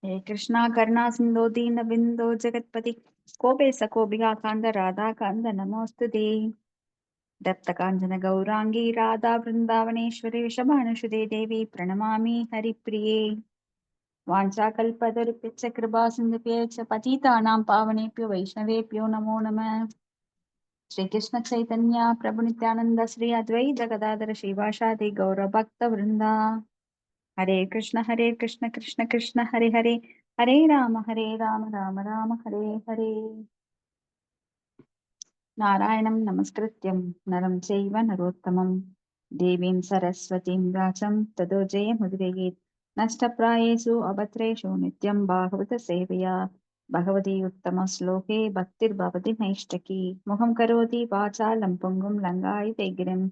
हे कृष्णा करुणा सिंधो दीन बिंदो जगत्पति कोपे सकोबिका कांद राधा कांद नमोस्तुते दत्त कांचन गौरांगी राधा वृंदावनेश्वरी वृषभानुसुते देवी प्रणमामि हरिप्रिये वाञ्छाकल्पतरुभ्यश्च कृपा सिन्धुभ्यश्च पतितानां पावनेभ्यो वैष्णवेभ्यो नमो नमः। श्री कृष्ण चैतन्य प्रभु नित्यानंद श्री अद्वैत गदाधर श्रीवासादि गौर भक्त वृंदा हरे कृष्ण कृष्ण कृष्ण हरे हरे हरे राम राम राम हरे हरे। नारायणं नमस्कृत्यं नरं चैव नरोत्तमं देवीं सरस्वतीं व्यासं ततो जयमुदीरयेत्। नष्टप्रायेषु अभद्रेषु नित्यं भागवत सेवया भगवती उत्तमश्लोके भक्तिर्भवति नैष्टकी। मुखं करोति वाचालं पुङ्गुं लङ्घायते गिरिं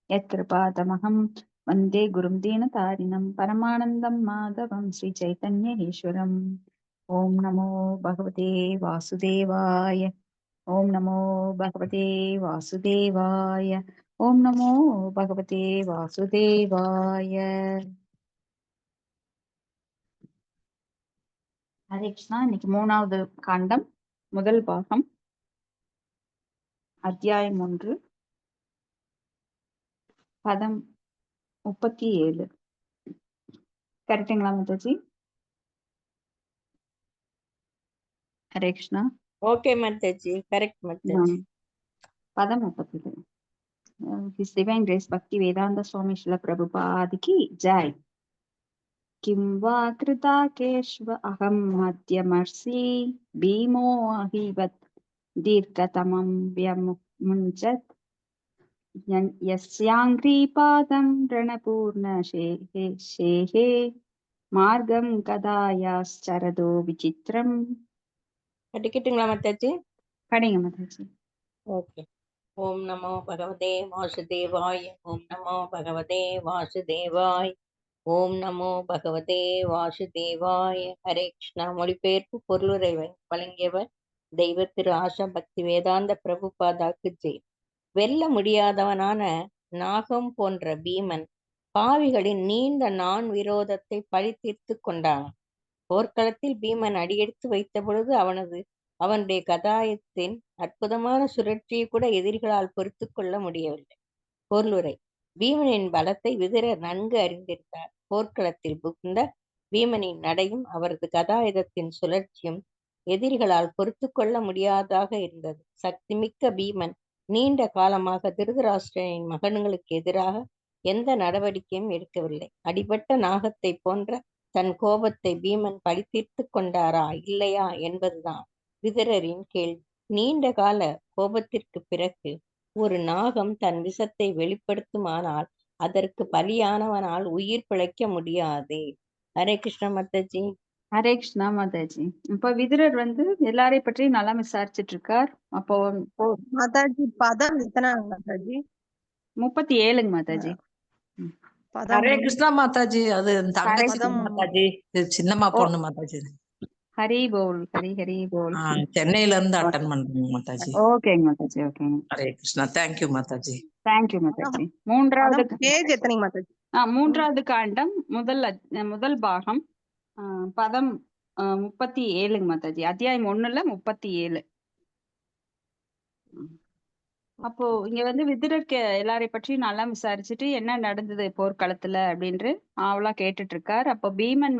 यत्कृपातमहं वन्दे गुरुं दीनतारिणं परमानन्दं माधवं श्रीचैतन्येश्वरम्। ॐ नमो भगवते वासुदेवाय। ओम नमो भगवते वासुदेवाय। ओम नमो भगवते वासुदेवाय। ஹரே கிருஷ்ணா. இன்னைக்கு 3வது காண்டம், முதல் பாகம், அத்தியாயம் 1, பதம் 37. கரெக்டுங்களா மாதாஜி? ஹரே கிருஷ்ணா. Okay Mataji, correct Mataji. பதம் 37. His Divine Grace Bhakti Vedanta Swami Srila Prabhupada ki jai. किं वा कृताकेष्व अहं मध्यमर्षि भीमो अहिवत् दीर्घतमं व्यमुञ्चत् यस्याङ्घ्रिपादं रणपूर्णशेहे मार्गं कदायाश्चरदो विचित्रम्. படிக்கட்டுங்களா மாதாஜி? படிங்க மாதாஜி. ஓகே. ஓம் நமோ பகவதே வாசுதேவாய. ஓம் நமோ பகவதே வாசுதேவாய். ஓம் நமோ பகவதே வாசுதேவாய. ஹரே கிருஷ்ணா. மொழிபெயர்ப்பு பொருளுரை வழங்கியவர் தெய்வ திரு ஆசா பக்தி வேதாந்த பிரபுபாதாக்கு ஜெய். வெல்ல முடியாதவனான நாகம் போன்ற பீமன் பாவிகளின் நீண்ட நான் விரோதத்தை பழி தீர்த்து கொண்டான். போர்க்களத்தில் பீமன் அடியெடுத்து வைத்த பொழுது அவனுடைய கதாயத்தின் அற்புதமான சுழற்சியை கூட எதிரிகளால் பொறுத்து கொள்ள முடியவில்லை. பொருளுரை: பீமனின் பலத்தை விதுரர் நன்கு அறிந்திருந்தார். போர்க்களத்தில் புகுந்த பீமனின் நடையும் அவரது கதாயுதத்தின் சுழற்சியும் எதிரிகளால் பொறுத்து கொள்ள முடியாதாக இருந்தது. சக்திமிக்க பீமன் நீண்ட காலமாக திருதராஷ்டிரனின் மகன்களுக்கு எதிராக எந்த நடவடிக்கையும் எடுக்கவில்லை. அடிபட்ட நாகத்தை போன்ற தன் கோபத்தை பீமன் பழி தீர்த்து கொண்டாரா இல்லையா என்பதுதான் விதுரரின் கேள்வி. நீண்ட கால கோபத்திற்கு பிறகு ஒரு நாகம் தன் விஷத்தை வெளிப்படுத்துமானால் அதற்கு பலியானவனால் உயிர் பிழைக்க முடியாது. ஹரே கிருஷ்ண மாதாஜி. ஹரே கிருஷ்ணா மாதாஜி. இப்ப விதுரர் எல்லாரையும் பற்றி நல்லா விசாரிச்சுட்டு இருக்கார். அப்போ மாதாஜி பதம் எத்தனை மாதாஜி? 37ங்க மாதாஜி. ஹரே கிருஷ்ணா மாதாஜி. அது தங்கச்சி மாதாஜி, சின்னம்மா பொண்ணு மாதாஜி. ஹரி போல், ஹரி ஹரி போல். சென்னையில இருந்து அட்டன் பண்றேங்க மாதாஜி. ஓகேங்க மாதாஜி. ஓகேங்க. ஹரே கிருஷ்ணா. தேங்க்யூ மாதாஜி. தேங்க்யூ மாதாஜி. மூன்றாவது பேஜ் எத்தனைங்க மாதாஜி? மூன்றாவது காண்டம், முதல் பாகம், பதம் 37ங்க மாதாஜி. அத்தியாயம் 1ல 37. அப்போ இங்க விதுரருக்கு எல்லாரையும் பற்றி நல்லா விசாரிச்சுட்டு என்ன நடந்தது போர்க்களத்துல அப்படின்று ஆவலா கேட்டுட்டு இருக்கார். அப்போ பீமன்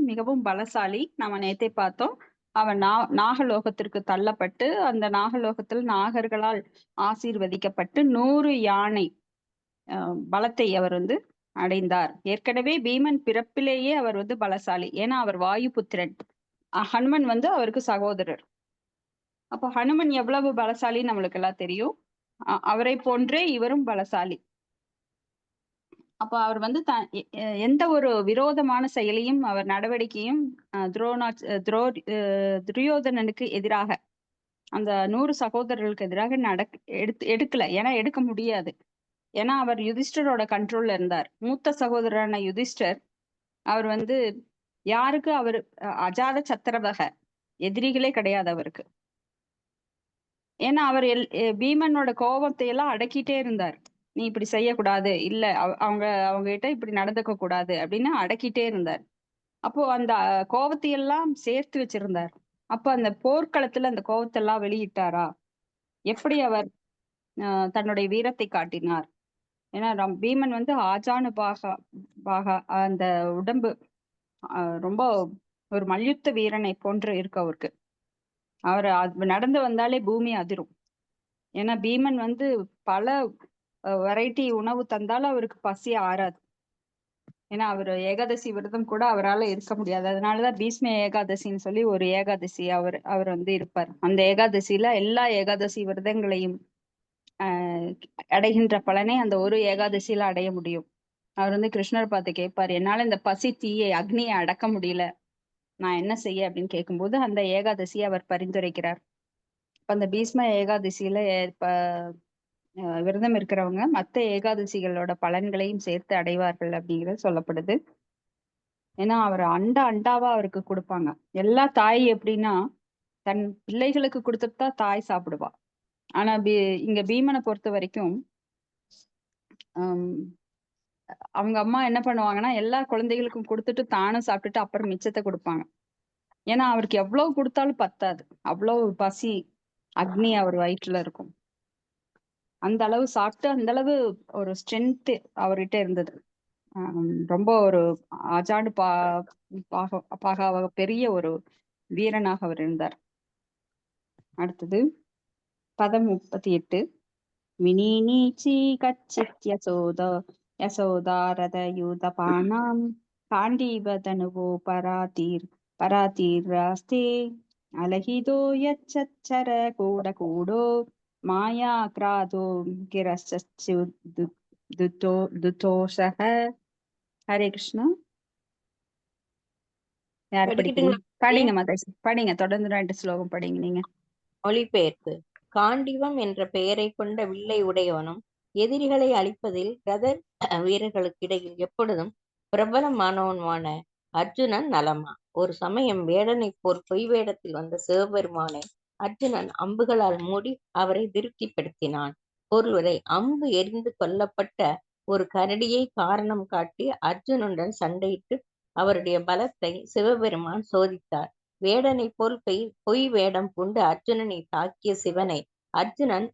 மிகவும் பலசாலி. நம்ம நேத்தே பார்த்தோம். அவன் நாகலோகத்திற்கு தள்ளப்பட்டு அந்த நாகலோகத்தில் நாகர்களால் ஆசீர்வதிக்கப்பட்டு 100 யானை பலத்தை அவர் அடைந்தார். ஏற்கனவே பீமன் பிறப்பிலேயே அவர் பலசாலி. ஏன்னா அவர் வாயு புத்திரன். ஹனுமன் அவருக்கு சகோதரர். அப்போ ஹனுமன் எவ்வளவு பலசாலி நம்மளுக்கு எல்லாம் தெரியும். அவரை போன்றே இவரும் பலசாலி. அப்ப அவர் எந்த ஒரு விரோதமான செயலையும் அவர் நடவடிக்கையும் துரியோதனனுக்கு எதிராக, அந்த 100 சகோதரர்களுக்கு எதிராக எடுக்கல. ஏன்னா எடுக்க முடியாது. ஏன்னா அவர் யுதிஷ்டரோட கண்ட்ரோல்ல இருந்தார். மூத்த சகோதரரான யுதிஷ்டர் அவர் யாருக்கு அவர் அஜாத சத்திரவக எதிரிகளே கிடையாது அவருக்கு. ஏன்னா அவர் பீமனோட கோபத்தை எல்லாம் அடக்கிட்டே இருந்தார். நீ இப்படி செய்யக்கூடாது, இல்ல அவங்க கிட்ட இப்படி நடந்துக்க கூடாது அப்படின்னு அடக்கிட்டே இருந்தார். அப்போ அந்த கோவத்தை எல்லாம் சேர்த்து வச்சிருந்தார். அப்ப அந்த போர்க்களத்துல அந்த கோவத்தை எல்லாம் வெளியிட்டாரா? எப்படி அவர் தன்னுடைய வீரத்தை காட்டினார்? ஏன்னா பீமன் வந்து ஆஜானு பாகா பாகா அந்த உடம்பு ரொம்ப ஒரு மல்யுத்த வீரனை போன்று இருக்கு அவருக்கு. அவர் நடந்து வந்தாலே பூமி அதிரும். ஏன்னா பீமன் வந்து பல வெரைட்டி உணவு தந்தாலும் அவருக்கு பசி ஆறாது. ஏன்னா அவர் ஏகாதசி விரதம் கூட அவரால் இருக்க முடியாது. அதனாலதான் பீஷ்ம ஏகாதசின்னு சொல்லி ஒரு ஏகாதசி அவர் வந்து இருப்பார். அந்த ஏகாதசியில எல்லா ஏகாதசி விரதங்களையும் அடைகின்ற பலனை அந்த ஒரு ஏகாதசியில அடைய முடியும். அவர் வந்து கிருஷ்ணர் பார்த்து கேட்பார், என்னால இந்த பசி தீயை அக்னியை அடக்க முடியல, நான் என்ன செய்ய அப்படின்னு கேட்கும்போது அந்த ஏகாதசியை அவர் பரிந்துரைக்கிறார். அந்த பீஷ்ம ஏகாதசியில விரதம் இருக்கிறவங்க மத்த ஏகாதசிகளோட பலன்களையும் சேர்த்து அடைவார்கள் அப்படிங்கிறது சொல்லப்படுது. ஏன்னா அவர் அண்டாவா அவருக்கு கொடுப்பாங்க. எல்லா தாய் எப்படின்னா தன் பிள்ளைகளுக்கு கொடுத்துட்டு தான் தாய் சாப்பிடுவா. ஆனா இங்க பீமனை பொறுத்த வரைக்கும் அவங்க அம்மா என்ன பண்ணுவாங்கன்னா எல்லா குழந்தைகளுக்கும் கொடுத்துட்டு தானும் சாப்பிட்டுட்டு அப்புறம் மிச்சத்தை கொடுப்பாங்க. ஏன்னா அவருக்கு எவ்வளவு கொடுத்தாலும் பத்தாது, அவ்வளவு பசி அக்னி அவர் வயிற்றுல இருக்கும். அந்த அளவு சாப்பிட்டு அந்த அளவு ஒரு ஸ்ட்ரென்த் அவர்கிட்ட இருந்தது. ரொம்ப ஒரு ஆஜாடு பாகாவாக பெரிய ஒரு வீரனாக அவர் இருந்தார். அடுத்தது பதம் 38. வினீநீச்சி கச்சித் யசோதாரத யூதபானாம் காண்டீவதனுவோ பராதீராஸ்தே அலகிதோ யச்சர கூடோ மாயா கிராதோ கிரஸ்துதோஷக. ஹரே கிருஷ்ணா. யார் படிக்கிறீங்க? படிங்க மாதாஜி, படிங்க. தொடர்ந்து 2 ஸ்லோகம் படிங்க நீங்க. மொழிபெயர்ப்பு. காண்டீவம் என்ற பெயரை கொண்ட வில்லை உடையவனும் எதிரிகளை அழிப்பதில் ரத வீரர்களுக்கிடையில் எப்பொழுதும் பிரபலமானவனுமான அர்ஜுனன் நலமா. ஒரு சமயம் வேடனை போர் பொய் வேடத்தில் வந்த சிவபெருமானை அர்ஜுனன் அம்புகளால் மூடி அவரை திருப்திப்படுத்தினான். ஒருவரை அம்பு எரிந்து கொல்லப்பட்ட ஒரு கரடியை காரணம் காட்டி அர்ஜுனுடன் சண்டையிட்டு அவருடைய பலத்தை சிவபெருமான் சோதித்தார். வேடனை போல் பொய் வேடம் பூண்டு அர்ஜுனனை தாக்கிய சிவனை அர்ஜுனன்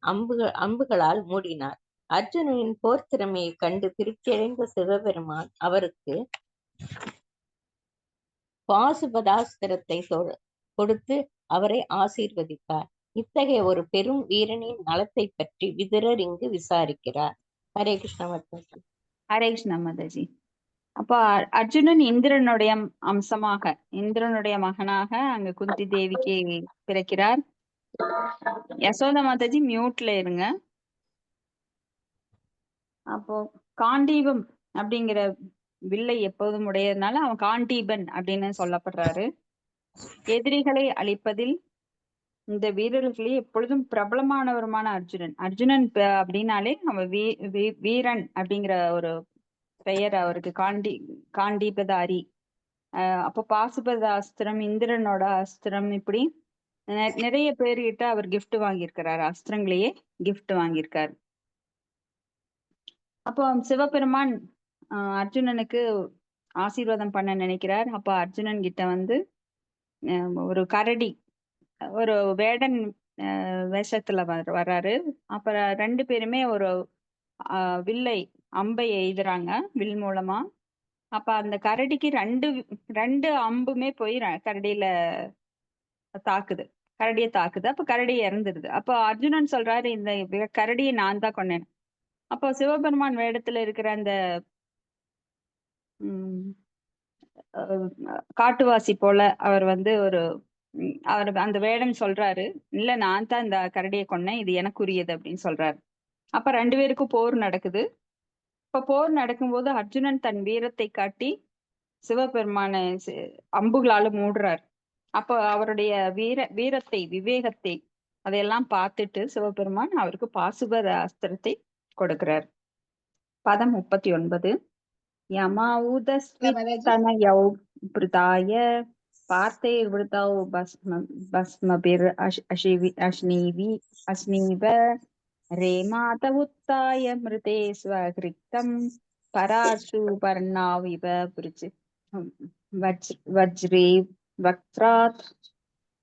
அம்புகளால் மூடினார். அர்ஜுனனின் போர் திறமையை கண்டு திருப்தியடைந்த சிவபெருமான் அவருக்கு பாசுபதாஸ்திரத்தை கொடுத்து அவரை ஆசீர்வதித்தார். இத்தகைய ஒரு பெரும் வீரனின் நலத்தை பற்றி விதுரர் இங்கு விசாரிக்கிறார். ஹரே கிருஷ்ண மாதாஜி. ஹரே கிருஷ்ண மாதாஜி. அப்ப அர்ஜுனன் இந்திரனுடைய அம்சமாக, இந்திரனுடைய மகனாக அங்க குந்தி தேவிக்கு பிறக்கிறார். யசோதா மாதாஜி மியூட்ல இருங்க. அப்போ காண்டீபம் அப்படிங்கிற வில்லை எப்போதும் உடையதுனால அவன் காண்டீபன் அப்படின்னு சொல்லப்படுறாரு. எதிரிகளை அழிப்பதில் இந்த வீரர்களே எப்பொழுதும் பிரபலமானவருமான அர்ஜுனன் அப்படின்னாலே அவன் வீரன் அப்படிங்கிற ஒரு பெயர் அவருக்கு. காண்டீபதாரி. அப்போ பாசுபத அஸ்திரம், இந்திரனோட அஸ்திரம், இப்படி நிறைய பேர்கிட்ட அவர் கிஃப்ட் வாங்கியிருக்கிறாரு. அஸ்திரங்களையே கிஃப்ட் வாங்கியிருக்காரு. அப்போ சிவபெருமான் அர்ஜுனனுக்கு ஆசீர்வாதம் பண்ண நினைக்கிறார். அப்ப அர்ஜுனன் கிட்ட வந்து ஒரு கரடி, ஒரு வேடன் வேஷத்துல வர்றாரு. அப்புறம் 2 பேருமே ஒரு வில்லை அம்பை எய்துறாங்க வில் மூலமா. அப்ப அந்த கரடிக்கு 2 அம்புமே போய் கரடியில தாக்குது. கரடியை தாக்குது. அப்ப கரடி இறந்துருது. அப்ப அர்ஜுனன் சொல்றாரு, இந்த கரடியை நான் தான் கொன்னேன். அப்போ சிவபெருமான் வேடத்துல இருக்கிற அந்த காட்டுவாசி போல அவர் வந்து அவர் அந்த வேடம் சொல்றாரு, இல்ல நான் தான் இந்த கரடியை கொன்னேன், இது எனக்குரியது அப்படின்னு சொல்றாரு. அப்ப 2 பேருக்கும் போர் நடக்குது. இப்ப போர் நடக்கும்போது அர்ஜுனன் தன் வீரத்தை காட்டி சிவபெருமான அம்புகளால மூடுறார். அப்ப அவருடைய வீரத்தை, விவேகத்தை அதையெல்லாம் பார்த்துட்டு சிவபெருமான் அவருக்கு பாசுபத அஸ்திரத்தை கொடுக்கிறார். பதம் 39. யமாவுதஸ்வித்தனயௌ பிருதாய பார்த்தே விருதௌ பஸ்மபிர் அஸ்னீவ ரேமாத உத்தாய மிருதே ஸ்வகிருத்தம் பராசு பர்ணாவிவ புரிச்சு. வஜ்ரி வக்த்ராத்.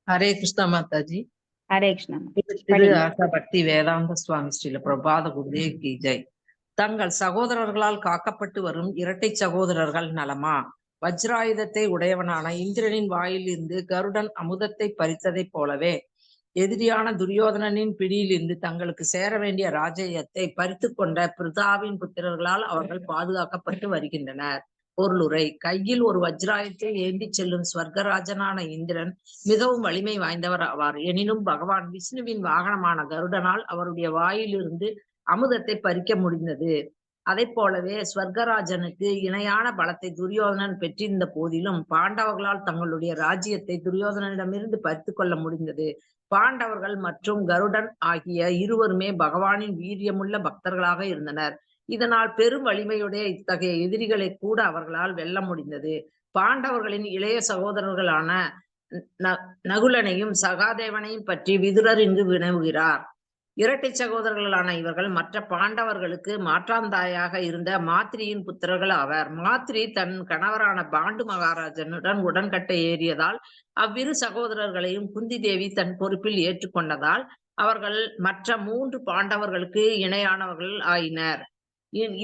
ஹரே கிருஷ்ணா மாதாஜி. ஹரே கிருஷ்ணா. திரு ஆசா பக்தி வேதாந்த சுவாமி ஸ்ரீல பிரபாத குருதேவ் கி ஜெய். தங்கள் சகோதரர்களால் காக்கப்பட்டு வரும் இரட்டை சகோதரர்கள் நலமா? வஜ்ராயுதத்தை உடையவனான இந்திரனின் வாயில் இருந்து கருடன் அமுதத்தை பறித்ததைப் போலவே எதிரியான துரியோதனனின் பிடியிலிருந்து தங்களுக்கு சேர வேண்டிய ராஜ்யத்தை பறித்து கொண்ட பிரிதாவின் புத்திரர்களால் அவர்கள் பாதுகாக்கப்பட்டு வருகின்றனர். பொருளுரை: கையில் ஒரு வஜ்ராயுதத்தை ஏந்தி செல்லும் ஸ்வர்கராஜனான இந்திரன் மிகவும் வலிமை வாய்ந்தவர் ஆவார். எனினும் பகவான் விஷ்ணுவின் வாகனமான கருடனால் அவருடைய வாயிலிருந்து அமுதத்தை பறிக்க முடிந்தது. அதை போலவே ஸ்வர்கராஜனுக்கு இணையான பலத்தை துரியோதனன் பெற்றிருந்த போதிலும் பாண்டவர்களால் தங்களுடைய ராஜ்யத்தை துரியோதனனிடமிருந்து பறித்து கொள்ள முடிந்தது. பாண்டவர்கள் மற்றும் கருடன் ஆகிய இருவருமே பகவானின் வீரியமுள்ள பக்தர்களாக இருந்தனர். இதனால் பெரும் வலிமையுடைய இத்தகைய எதிரிகளை கூட அவர்களால் வெல்ல முடிந்தது. பாண்டவர்களின் இளைய சகோதரர்களான நகுலனையும் சகாதேவனையும் பற்றி விதுரர் இங்கு வினவுகிறார். இரட்டை சகோதரர்களான இவர்கள் மற்ற பாண்டவர்களுக்கு மாற்றாந்தாயாக இருந்த மாத்ரியின் புத்திரர்கள் ஆவர். மாத்ரி தன் கணவரான பாண்டு மகாராஜனுடன் உடன்கட்டை ஏறியதால் அவ்விரு சகோதரர்களையும் குந்தி தேவி தன் பொறுப்பில் ஏற்றுக்கொண்டதால் அவர்கள் மற்ற 3 பாண்டவர்களுக்கு இணையானவர்கள் ஆயினர்.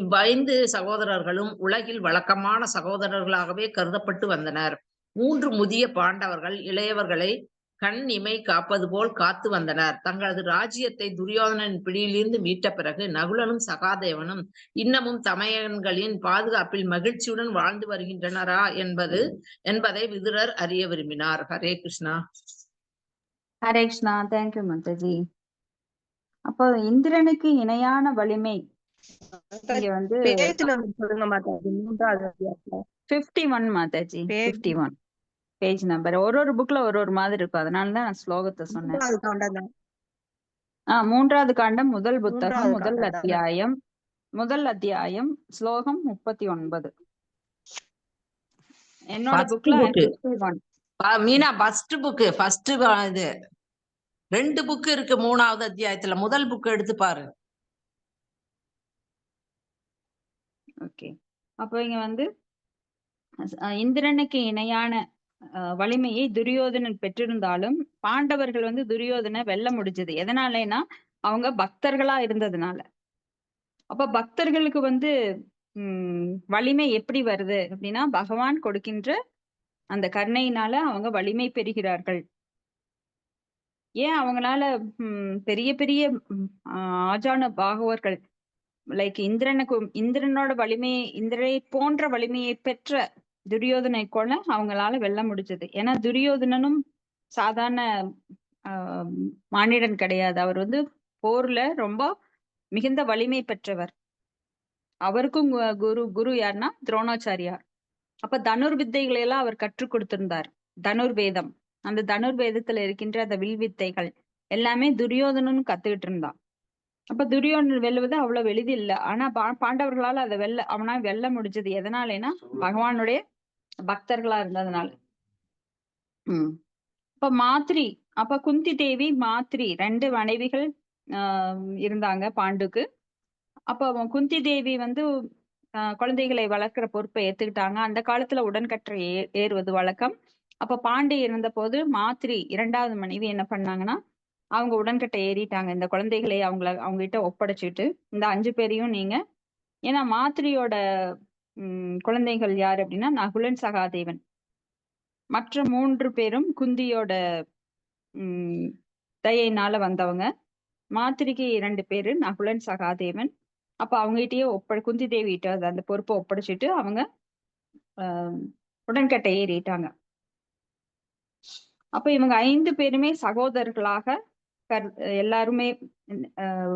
இவ்வைந்து சகோதரர்களும் உலகில் வழக்கமான சகோதரர்களாகவே கருதப்பட்டு வந்தனர். 3 முதிய பாண்டவர்கள் இளையவர்களை கண் இமை காப்பது போல் காத்து வந்தனர். தங்களது ராஜ்யத்தை துரியோதனனின் பிடியிலிருந்து மீட்ட பிறகு நகுலனும் சகாதேவனும் இன்னமும் தமையன்களின் பாதுகாப்பில் மகிழ்ச்சியுடன் வாழ்ந்து வருகின்றனரா என்பதை விதுரர் அறிய விரும்பினார். ஹரே கிருஷ்ணா. ஹரே கிருஷ்ணா. தேங்க்யூ மாதாஜி. அப்போ இந்திரனுக்கு இணையான வலிமை இங்க வந்து பேஜ் நம்பர் சொல்லுங்க மாதாஜி. 3வது அத்தியாயத்துல 51 மாதாஜி. 51 page number. ஒரு புக்ல ஒரு மாதிரி இருக்கும், அதனாலதான் நான் ஸ்லோகத்தை சொன்னேன். 3வது காண்டம் தான். 3வது காண்டம் முதல் புத்தகம் 3வது முதல் காண்டம் தான். அத்தியாயம் ஸ்லோகம் 39. என்னோட First புக்ல book. 51. மீனா ஃபர்ஸ்ட் புக்கு இது 2 புக்கு இருக்கு 3வது அத்தியாயத்துல. முதல் புக் எடுத்து பாரு. ஓகே. அப்போ இங்க வந்து இந்திரனுக்கு இணையான வலிமையை துரியோதனன் பெற்றிருந்தாலும் பாண்டவர்கள் வந்து துரியோதனை வெல்ல முடிஞ்சது. எதனாலனா அவங்க பக்தர்களா இருந்ததுனால. அப்ப பக்தர்களுக்கு வந்து வலிமை எப்படி வருது அப்படின்னா பகவான் கொடுக்கின்ற அந்த கருணையினால அவங்க வலிமை பெறுகிறார்கள். ஏன் அவங்களால பெரிய பெரிய ஆஜான பாகவர்கள் லைக் இந்திரனோட வலிமையை இந்திரனை போன்ற வலிமையை பெற்ற துரியோதனை கூட அவங்களால வெல்ல முடிஞ்சது. ஏன்னா துரியோதனனும் சாதாரண மானிடன் கிடையாது. அவர் வந்து போர்ல ரொம்ப மிகுந்த வலிமை பெற்றவர். அவருக்கும் குரு யாருன்னா துரோணாச்சாரியார். அப்ப தனுர்வித்தைகளை எல்லாம் அவர் கற்றுக் கொடுத்திருந்தார். தனுர்வேதம், அந்த தனுர்வேதத்துல இருக்கின்ற அந்த வில் வித்தைகள் எல்லாமே துரியோதனனும் கத்துக்கிட்டு இருந்தான். அப்ப துரியோதனன் வெல்லுவது அவ்வளவு எளிது இல்லை. ஆனா பாண்டவர்களால அதை அவனால வெல்ல முடிஞ்சது. எதனாலனா பகவானுடைய பக்தர்களா இருந்ததுனால. அப்ப குந்தி தேவி மாத்ரி 2 மனைவிகள் இருந்தாங்க பாண்டுக்கு. அப்ப குந்தி தேவி வந்து குழந்தைகளை வளர்க்கிற பொறுப்பை ஏத்துக்கிட்டாங்க. அந்த காலத்துல உடன்கட்டை ஏறுவது வழக்கம். அப்ப பாண்டு இருந்த போது மாத்ரி 2வது மனைவி என்ன பண்ணாங்கன்னா அவங்க உடன்கட்டை ஏறிட்டாங்க. இந்த குழந்தைகளை அவங்க கிட்ட ஒப்படைச்சிட்டு இந்த 5 பேரையும் நீங்க, ஏன்னா மாத்ரியோட குழந்தைகள் யாரு அப்படின்னா நகுலன் சகாதேவன். மற்ற 3 பேரும் குந்தியோட தயையினால வந்தவங்க. மாத்ரிக்கு 2 பேரு நகுலன் சகாதேவன். அப்ப அவங்ககிட்டயே குந்தி தேவி கிட்ட அந்த பொறுப்பை ஒப்படைச்சிட்டு அவங்க உடன்கட்டை ஏறிட்டாங்க. அப்ப இவங்க 5 பேருமே சகோதரர்களாக எல்லாருமே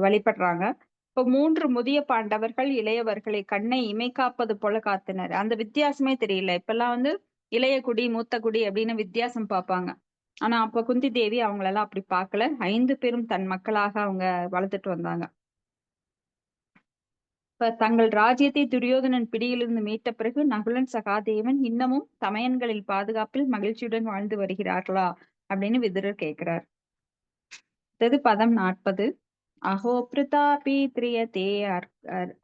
வழிபடுறாங்க. இப்ப 3 முதிய பாண்டவர்கள் இளையவர்களை கண்ணை இமை காப்பது போல காத்தனர். அந்த வித்தியாசமே தெரியல. இப்பெல்லாம் வந்து இளைய குடி மூத்த குடி அப்படின்னு வித்தியாசம் பார்ப்பாங்க. ஆனா அப்ப குந்தி தேவி அவங்களெல்லாம் அப்படி பார்க்கல. 5 பேரும் தன் மக்களாக அவங்க வளர்த்துட்டு வந்தாங்க. இப்ப தங்கள் ராஜ்யத்தை துரியோதனன் பிடியிலிருந்து மீட்ட பிறகு நகுலன் சகாதேவன் இன்னமும் தமையன்களில் பாதுகாப்பில் மகிழ்ச்சியுடன் வாழ்ந்து வருகிறார்களா அப்படின்னு விதுரர் கேட்கிறார். பதம் 40. அஹோ பிரதாபி திரியதே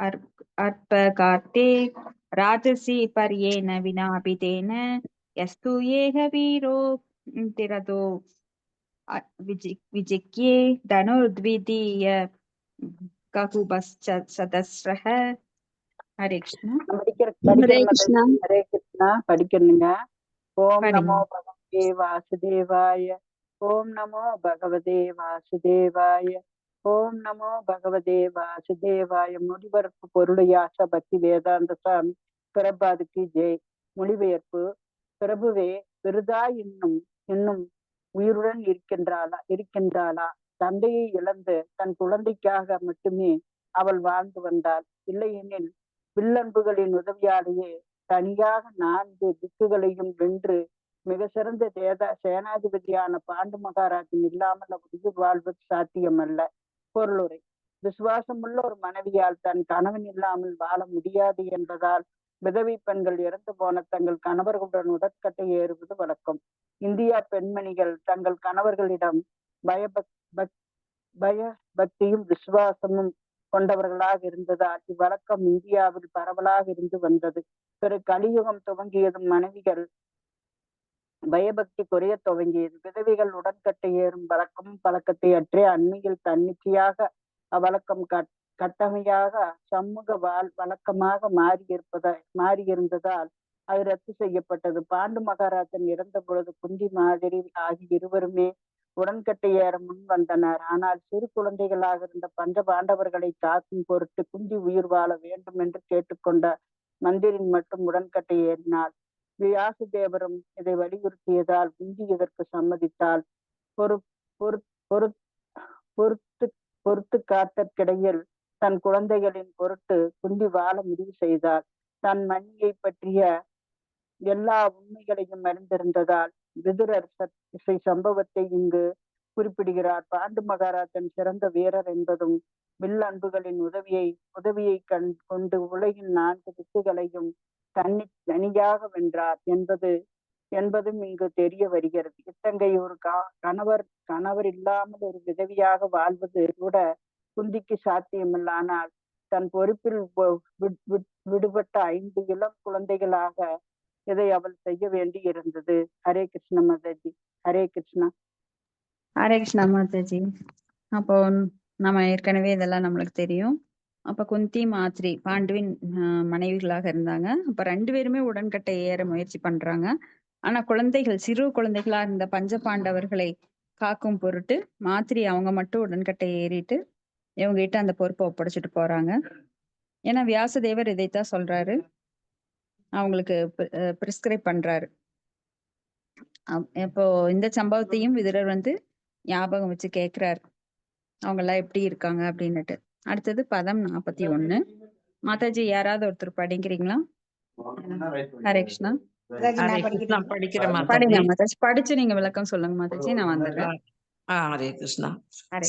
அர்ப்ப கார்த்தே ராஜசி பர்யேன வினாபிதேன யஸ்து ஏக வீரோ திரதோ விஜிக்யே தனுர்த்விதீய ககுபஸ்சதஸ்ரஹ. ஹரே கிருஷ்ணா. ஹரே கிருஷ்ணா. ஹரே கிருஷ்ணா. படிக்கணுங்க. ஓம் படிங்க. நமோ பகவதே வாசுதேவாய. ஓம் நமோ பகவதே வாசுதேவாய. ஓம் நமோ பகவதே வாசுதேவாய. மொழிபெயர்ப்பு பொருளையாச பக்தி வேதாந்த சாமி பிரபாதுக்கு ஜெய். மொழிபெயர்ப்பு. பிரபுவே, விருதா இன்னும் உயிருடன் இருக்கின்றாளா? தந்தையை இழந்து தன் குழந்தைக்காக மட்டுமே அவள் வாழ்ந்து வந்தாள். இல்லையெனில் வில்லன்புகளின் உதவியாலேயே தனியாக 4 திக்குகளையும் வென்று மிக சிறந்த சேனாதிபதியான பாண்டு மகாராஜன் இல்லாமல் உயிர் வாழ்வது சாத்தியமல்ல. பொருளுரை. விசுவாசமுள்ள ஒரு மனைவியால் தன் கணவன் இல்லாமல் வாழ முடியாது என்பதால் விதவை பெண்கள் இறந்து போன தங்கள் கணவர்களுடன் உடற்கட்டை ஏறுவது வழக்கம். இந்தியா பெண்மணிகள் தங்கள் கணவர்களிடம் பயபக்தியும் விசுவாசமும் கொண்டவர்களாக இருந்ததால் இவ்வழக்கம் இந்தியாவில் பரவலாக இருந்து வந்தது. பிறகு கலியுகம் துவங்கியதும் மனைவிகள் பயபக்தி குறைய துவங்கியது. விதவைகள் உடன்கட்டை ஏறும் பழக்கத்தை அற்றே அண்மையில் தன்னிச்சையாக அவ்வழக்கம் கட்டமையாக சமூக வழக்கமாக மாறியிருந்ததால் அது ரத்து செய்யப்பட்டது. பாண்டு மகாராஜன் இறந்த பொழுது குந்தி மாதிரி ஆகிய இருவருமே உடன்கட்டை ஏற முன் வந்தனர். ஆனால் சிறு குழந்தைகளாக இருந்த பஞ்ச பாண்டவர்களை காக்கும் பொருட்டு குந்தி உயிர் வாழ வேண்டும் என்று கேட்டுக்கொண்ட மந்திரின் மட்டும் உடன்கட்டை ஏறினாள். வியாசுதேவரும் இதை வலியுறுத்தியதால் குந்தி இதற்கு சம்மதித்தாள். பொறுத்து காத்தற்கிடையில் தன் குழந்தைகளின் பொருட்டு குந்தி வாழ முடிவு செய்தாள். தன் மணியை பற்றிய எல்லா உண்மைகளையும் அறிந்திருந்ததால் விதுரர் இசை சம்பவத்தை இங்கு குறிப்பிடுகிறார். பாண்டு மகாராஜன் சிறந்த வீரர் என்பதும் வில் அன்புகளின் உதவியை கொண்டு உலகின் 4 திக்குகளையும் தனியாக வென்றார் என்பதும் இங்கு தெரிய வருகிறது. இத்தகைய ஒரு கணவர் இல்லாமல் ஒரு விதவியாக வாழ்வது கூட குந்திக்கு சாத்தியமில்லானால் தன் பொறுப்பில் விடுபட்ட 5 இளம் குழந்தைகளாக இதை அவள் செய்ய வேண்டி இருந்தது. ஹரே கிருஷ்ண மாதாஜி. ஹரே கிருஷ்ணா. ஹரே கிருஷ்ணா மாதாஜி. அப்போ நம்ம ஏற்கனவே இதெல்லாம் நம்மளுக்கு தெரியும். அப்ப குந்தி மாத்ரி பாண்டுவின் மனைவிகளாக இருந்தாங்க. அப்ப 2 பேருமே உடன்கட்டை ஏற முயற்சி பண்றாங்க. ஆனா குழந்தைகள் சிறு குழந்தைகளா இருந்த பஞ்ச பாண்டவர்களை காக்கும் பொருட்டு மாத்ரி அவங்க மட்டும் உடன்கட்டை ஏறிட்டு இவங்க கிட்ட அந்த பொறுப்பை ஒப்படைச்சிட்டு போறாங்க. ஏன்னா வியாசதேவர் இதைத்தான் சொல்றாரு, அவங்களுக்கு பிரிஸ்கிரைப் பண்றாரு. இப்போ இந்த சம்பவத்தையும் விதுரர் ஞாபகம் வச்சு கேக்குறாரு, அவங்க எல்லாம் எப்படி இருக்காங்க அப்படின்னுட்டு. அடுத்தது பதம் 41. மாதாஜி யாராவது ஒருத்தர் படிக்கிறீங்களா? ஹரே கிருஷ்ணா. படிக்கிறேன் படிங்க மாதாஜி. படிச்சு நீங்க விளக்கம் சொல்லுங்க மாதாஜி, நான் வந்துடுறேன். ஹரே கிருஷ்ணா.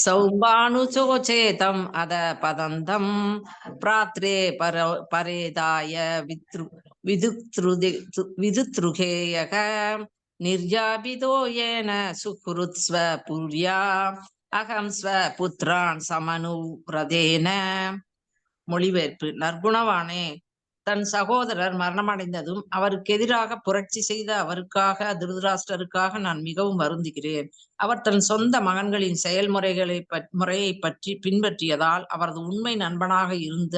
சௌபானுச்சோச்சேதம் அத பதந்தம் பிராத்ரே பரேதாய விதுத்ருகேயக நிர்யாபிதோ ஏன சுக்ருத்ஸ்வ புர்யா அகம் ஸ்வ புத்ரான் சமனுப்ரதேன. மொழிபெயர்ப்பு. நற்குணவானே, தன் சகோதரர் மரணமடைந்ததும் அவருக்கு எதிராக புரட்சி செய்த அவருக்காக திருதராஷ்டிரருக்காக நான் மிகவும் வருந்துகிறேன். அவர் தன் சொந்த மகன்களின் முறையை பற்றி பின்பற்றியதால் அவரது உண்மை நண்பனாக இருந்த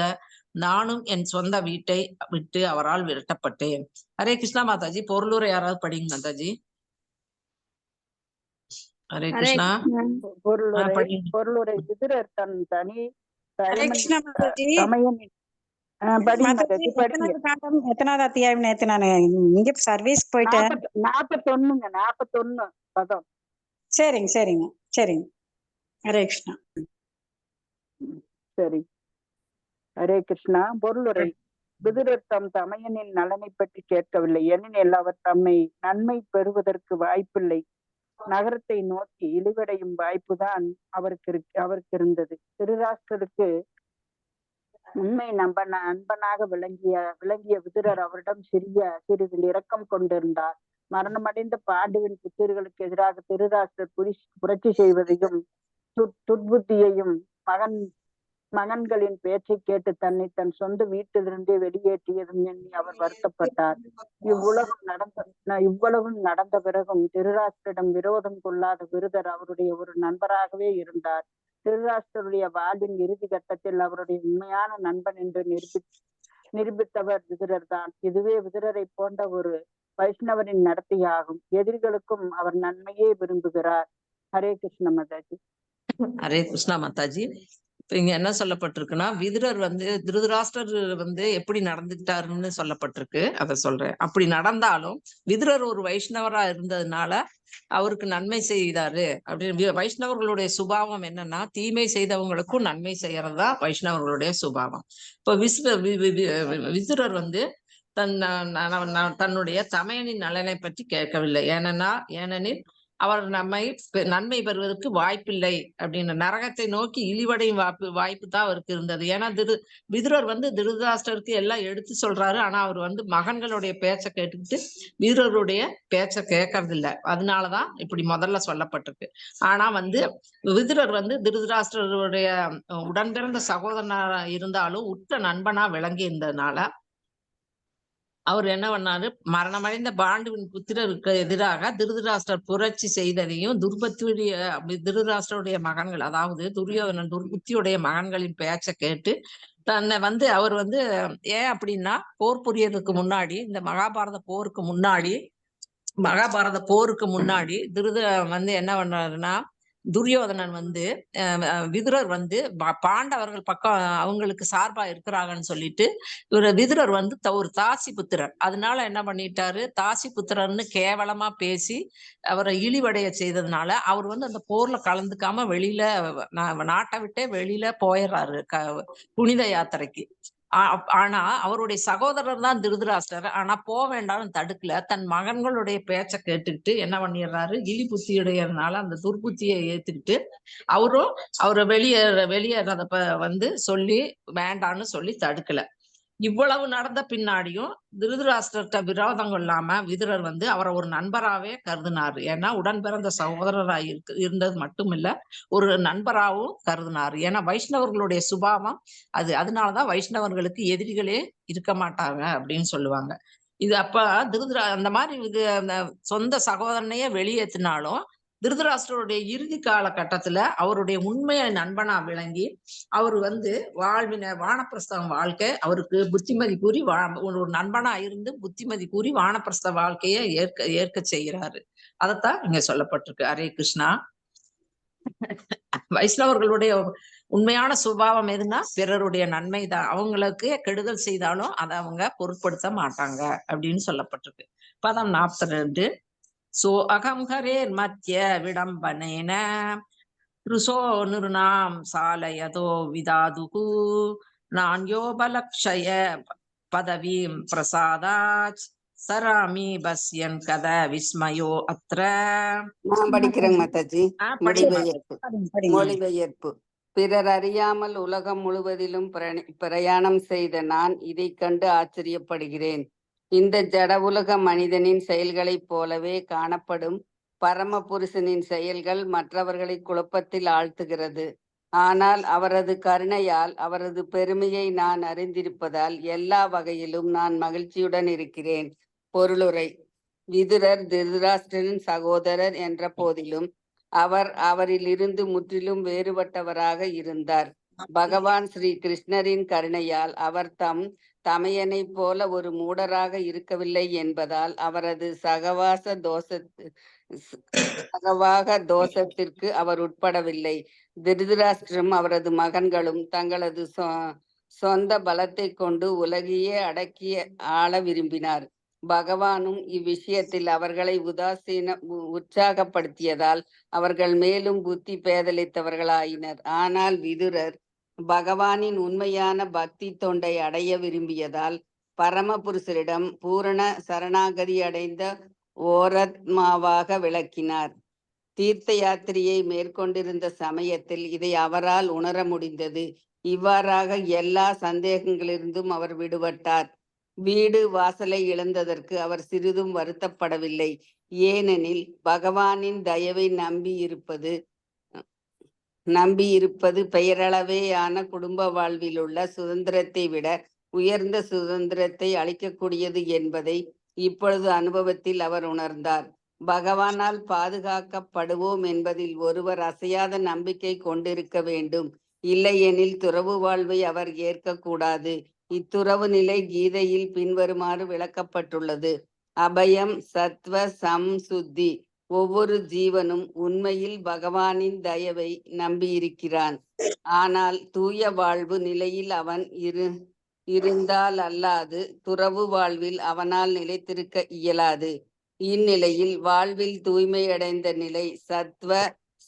நானும் என் சொந்த வீட்டை விட்டு அவரால் விரட்டப்பட்டேன். ஹரே கிருஷ்ணா மாதாஜி. பொருளுரை யாராவது படிங்க மாதாஜி. ஹரே கிருஷ்ணா. பொருளுரை. விதுரர் தன் தனி எத்தனாவது அத்தியாயம்? நேத்து நான் இங்க சர்வீஸ் போயிட்டேன். 41 பதம். சரிங்க. ஹரே கிருஷ்ணா. சரி. ஹரே கிருஷ்ணா. பொருளுரை. விதுரர் தம் தமையனின் நலனை பற்றி கேட்கவில்லை. ஏனெனில் அவர் தம்மை நன்மை பெறுவதற்கு வாய்ப்பில்லை. நகரத்தை நோக்கி இழிவடையும் வாய்ப்புதான் அவருக்கு இருந்தது. திருராஷ்டிரருக்கு உண்மை நண்பனாக விளங்கிய விதுரர் அவரிடம் சிறிது இரக்கம் கொண்டிருந்தார். மரணமடைந்த பாண்டுவின் புத்திர்களுக்கு எதிராக திருராஷ்டிரர் புரட்சி செய்வதையும் துர்புத்தியையும் மகன் மகன்களின் பேச்சை கேட்டு தன்னை தன் சொந்த வீட்டிலிருந்தே வெளியேற்றியதும் எண்ணி அவர் வருத்தப்பட்டார். இவ்வளவும் நடந்த பிறகும் திருராஷ்டிரிடம் விரோதம் கொள்ளாத விருதர் அவருடைய ஒரு நண்பராகவே இருந்தார். திருராஷ்டிரருடைய வாழ்வின் இறுதி கட்டத்தில் அவருடைய உண்மையான நண்பன் என்று நிரூபித்தவர் விதுரர் தான். இதுவே விதுரரை போன்ற ஒரு வைஷ்ணவரின் நடத்தையாகும். எதிரிகளுக்கும் அவர் நன்மையே விரும்புகிறார். ஹரே கிருஷ்ண மாதாஜி. ஹரே கிருஷ்ணா மாதாஜி. இப்ப இங்க என்ன சொல்லப்பட்டிருக்குன்னா, விதுரர் திருதராஷ்டிரர் எப்படி நடந்துக்கிட்டாருன்னு சொல்லப்பட்டிருக்கு. அதை சொல்றேன். அப்படி நடந்தாலும் விதுரர் ஒரு வைஷ்ணவரா இருந்ததுனால அவருக்கு நன்மை செய்தாரு அப்படின்னு. வைஷ்ணவர்களுடைய சுபாவம் என்னன்னா, தீமை செய்தவங்களுக்கும் நன்மை செய்யறதா வைஷ்ணவர்களுடைய சுபாவம். இப்ப விதுரர் தன்னுடைய தமையனின் நலனை பற்றி கேட்கவில்லை. ஏனெனில் அவர் நன்மை பெறுவதற்கு வாய்ப்பில்லை அப்படின்னு, நரகத்தை நோக்கி இழிவடையும் வாய்ப்பு தான் அவருக்கு இருந்தது. ஏன்னா விதுரர் திருதராஷ்டிரருக்கு எல்லாம் எடுத்து சொல்றாரு. ஆனா அவர் மகன்களுடைய பேச்சை கேட்டுக்கிட்டு விதுரருடைய பேச்சை கேட்கறது இல்லை. அதனாலதான் இப்படி முதல்ல சொல்லப்பட்டிருக்கு. ஆனா விதுரர் திருதராஷ்டிரருடைய உடன்பிறந்த சகோதரனா இருந்தாலும் உற்ற நண்பனா விளங்கி இருந்ததுனால அவர் என்ன பண்ணாரு, மரணமடைந்த பாண்டுவின் புத்திரருக்கு எதிராக திருதராஷ்டிரர் புரட்சி செய்ததையும் திருதராஷ்டிரருடைய மகன்கள், அதாவது துரியோதனன் துர்புத்தியுடைய மகன்களின் பேச்சை கேட்டு தன்னை அவர் ஏன் அப்படின்னா, போர் புரியறதுக்கு முன்னாடி, இந்த மகாபாரத போருக்கு முன்னாடி என்ன பண்ணாருன்னா, துரியோதனன் விதுரர் பாண்டவர்கள் பக்கம் அவங்களுக்கு சார்பா இருக்கிறாங்கன்னு சொல்லிட்டு விதுரர் ஒரு தாசி புத்திரர். அதனால என்ன பண்ணிட்டாரு, தாசி புத்திரர்னு கேவலமா பேசி அவரை இழிவடைய செய்ததுனால அவர் அந்த போர்ல கலந்துக்காம வெளியில நாட்டை விட்டே வெளியில போயிடுறாரு புனித யாத்திரைக்கு. ஆனா அவருடைய சகோதரர் தான் திருதராஷ்டிரர். ஆனா போக வேண்டாம்னு தடுக்கல. தன் மகன்களுடைய பேச்சை கேட்டுக்கிட்டு என்ன பண்ணிடுறாரு, இழி புத்தியுடையதுனால அந்த துர்புத்தியை ஏத்துக்கிட்டு அவரை வெளியேறத சொல்லி வேண்டான்னு சொல்லி தடுக்கல. இவ்வளவு நடந்த பின்னாடியும் திருதராஷ்டிரர்கிட்ட விரோதம் கொள்ளாம விதுரர் அவரை ஒரு நண்பராகவே கருதினாரு. ஏன்னா உடன் பிறந்த சகோதரராக இருந்தது மட்டுமில்ல, ஒரு நண்பராகவும் கருதினாரு. ஏன்னா வைஷ்ணவர்களுடைய சுபாவம் அது. அதனாலதான் வைஷ்ணவர்களுக்கு எதிரிகளே இருக்க மாட்டாங்க அப்படின்னு சொல்லுவாங்க. இது அப்ப அந்த மாதிரி அந்த சொந்த சகோதரனையே வெளியேற்றினாலும் திருதராஷ்டிரருடைய இறுதி காலகட்டத்துல அவருடைய உண்மையை நண்பனா விளங்கி அவர் வானப்பிரஸ்தம் வாழ்க்கை அவருக்கு புத்திமதி கூறி ஒரு நண்பனா இருந்து புத்திமதி கூறி வானப்பிரஸ்த வாழ்க்கையை ஏற்க செய்கிறாரு. அதைத்தான் இங்க சொல்லப்பட்டிருக்கு. ஹரே கிருஷ்ணா. வைஷ்ணவர்களுடைய உண்மையான சுபாவம் எதுனா பிறருடைய நன்மை தான். அவங்களுக்கு கெடுதல் செய்தாலும் அதை அவங்க பொருட்படுத்த மாட்டாங்க அப்படின்னு சொல்லப்பட்டிருக்கு. பதம் 42. சோ அகம் ஹரேர் மத்திய விடம்பனேன ருசோ நிருணாம் சாலயதோ விதாதுகு நான்யோபலக்ஷய பதவீம் பிரசாதாச் சராமி பஸ்யன் கத விஸ்மயோ அத்ர. நான் படிக்கிறேங்க மாதாஜி. மொழிபெயர்ப்பு. பிறர் அறியாமல் உலகம் முழுவதிலும் பிரயாணம் செய்த நான் இதை கண்டு ஆச்சரியப்படுகிறேன். இந்த ஜட உலக மனிதனின் செயல்களைப் போலவே காணப்படும் பரம புருஷனின் செயல்கள் மற்றவர்களை குழப்பத்தில் ஆழ்த்துகிறது. ஆனால் அவரது கருணையால் அவரது பெருமையை நான் அறிந்திருப்பதால் எல்லா வகையிலும் நான் மகிழ்ச்சியுடன் இருக்கிறேன். பொருளுரை. விதுரர் திருதராஷ்டிரனின் சகோதரர் என்ற போதிலும் அவரிலிருந்து முற்றிலும் வேறுபட்டவராக இருந்தார். பகவான் ஸ்ரீ கிருஷ்ணரின் கருணையால் அவர் தம் தமையனைப் போல ஒரு மூடராக இருக்கவில்லை என்பதால் அவரது சகவாக தோஷத்திற்கு அவர் உட்படவில்லை. திருதராஷ்டிரம் அவரது மகன்களும் தங்களது சொந்த பலத்தை கொண்டு உலகையே அடக்கி ஆள விரும்பினார். பகவானும் இவ்விஷயத்தில் அவர்களை உற்சாகப்படுத்தியதால் அவர்கள் மேலும் புத்தி பேதலித்தவர்களாயினர். ஆனால் விதுரர் பகவானின் உண்மையான பக்தி தொண்டை அடைய விரும்பியதால் பரமபுருஷரிடம் பூரண சரணாகதி அடைந்த ஓரத்மாவாக விளக்கினார். தீர்த்த யாத்திரையை மேற்கொண்டிருந்த சமயத்தில் இதை அவரால் உணர முடிந்தது. இவ்வாறாக எல்லா சந்தேகங்களிலிருந்தும் அவர் விடுபட்டார். வீடு வாசலை இழந்ததற்கு அவர் சிறிதும் வருத்தப்படவில்லை. ஏனெனில் பகவானின் தயவை நம்பி இருப்பது நம்பியிருப்பது பெயரளவேயான குடும்ப வாழ்வில் உள்ள சுதந்திரத்தை விட உயர்ந்த சுதந்திரத்தை அளிக்கக்கூடியது என்பதை இப்பொழுது அனுபவத்தில் அவர் உணர்ந்தார். பகவானால் பாதுகாக்கப்படுவோம் என்பதில் ஒருவர் அசையாத நம்பிக்கை கொண்டிருக்க வேண்டும். இல்லையெனில் துறவு வாழ்வை அவர் ஏற்கக்கூடாது. இத்துறவு நிலை கீதையில் பின்வருமாறு விளக்கப்பட்டுள்ளது. அபயம், சத்வ, சம்சுத்தி. ஒவ்வொரு ஜீவனும் உண்மையில் பகவானின் தயவை நம்பியிருக்கிறான். ஆனால் தூய வாழ்வு நிலையில் அவன் இருந்தால் அல்லாது துறவு வாழ்வில் அவனால் நிலைத்திருக்க இயலாது. இந்நிலையில் வாழ்வில் தூய்மையடைந்த நிலை சத்வ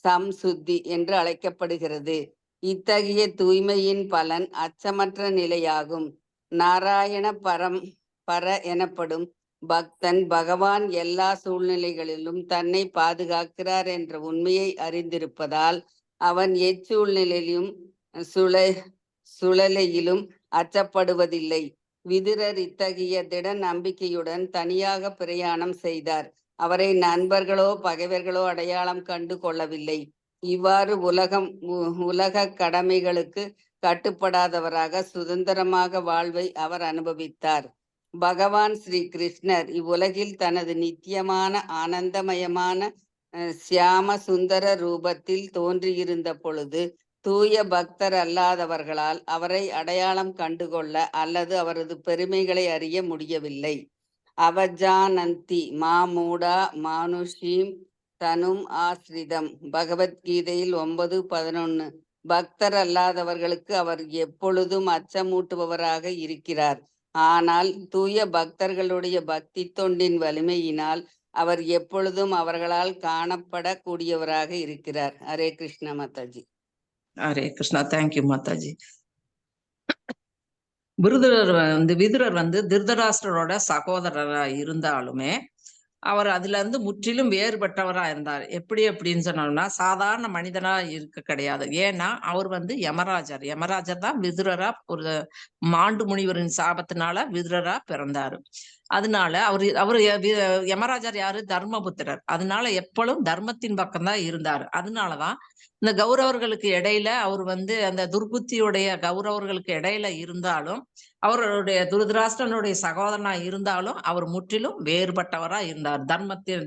சம்சுத்தி என்று அழைக்கப்படுகிறது. இத்தகைய தூய்மையின் பலன் அச்சமற்ற நிலையாகும். நாராயண பர எனப்படும் பக்தன் பகவான் எல்லா சூழ்நிலைகளிலும் தன்னை பாதுகாக்கிறார் என்ற உண்மையை அறிந்திருப்பதால் அவன் எச்சூழ்நிலையிலும் சுழலையிலும் அச்சப்படுவதில்லை. விதுரர் இத்தகைய திட நம்பிக்கையுடன் தனியாக பிரயாணம் செய்தார். அவரை நண்பர்களோ பகைவர்களோ அடையாளம் கண்டு கொள்ளவில்லை. இவ்வாறு உலக கடமைகளுக்கு கட்டுப்படாதவராக சுதந்திரமாக வாழ்வை அவர் அனுபவித்தார். பகவான் ஸ்ரீ கிருஷ்ணர் இவ்வுலகில் தனது நித்தியமான ஆனந்தமயமான சியாம சுந்தர ரூபத்தில் தோன்றியிருந்த பொழுது தூய பக்தர் அல்லாதவர்களால் அவரை அடையாளம் கண்டுகொள்ள அல்லது அவரது பெருமைகளை அறிய முடியவில்லை. அவஜானந்தி மாமூடா மானுஷீம் தனும் ஆஸ்ரிதம். பகவத்கீதையில் 9:11. பக்தர் அல்லாதவர்களுக்கு அவர் எப்பொழுதும் அச்சமூட்டுபவராக இருக்கிறார். ஆனால் தூய பக்தர்களுடைய பக்தி தொண்டின் வலிமையினால் அவர் எப்பொழுதும் அவர்களால் காணப்படக்கூடியவராக இருக்கிறார். ஹரே கிருஷ்ணா மாதாஜி. ஹரே கிருஷ்ணா. தேங்க்யூ மாதாஜி. விதுரர் திருதராஷ்டிரரோட சகோதரரா இருந்தாலுமே அவர் அதுல இருந்து முற்றிலும் வேறுபட்டவரா இருந்தார். எப்படி அப்படின்னு சொன்னோம்னா சாதாரண மனிதனா இருக்க கிடையாது. ஏன்னா அவர் யமராஜர் தான் விதுரரா ஒரு மாண்டு முனிவரின் சாபத்தினால விதுரரா பிறந்தாரு. அதனால அவரு யமராஜர் யாரு? தர்மபுத்திரர். அதனால எப்பொழுதும் தர்மத்தின் பக்கம்தான் இருந்தாரு. அதனாலதான் இந்த கௌரவர்களுக்கு இடையில அவர் அந்த துர்புத்தியுடைய கௌரவர்களுக்கு இடையில இருந்தாலும் அவருடைய திருதராஷ்டிரனுடைய சகோதரனா இருந்தாலும் அவர் முற்றிலும் வேறுபட்டவரா இருந்தார்.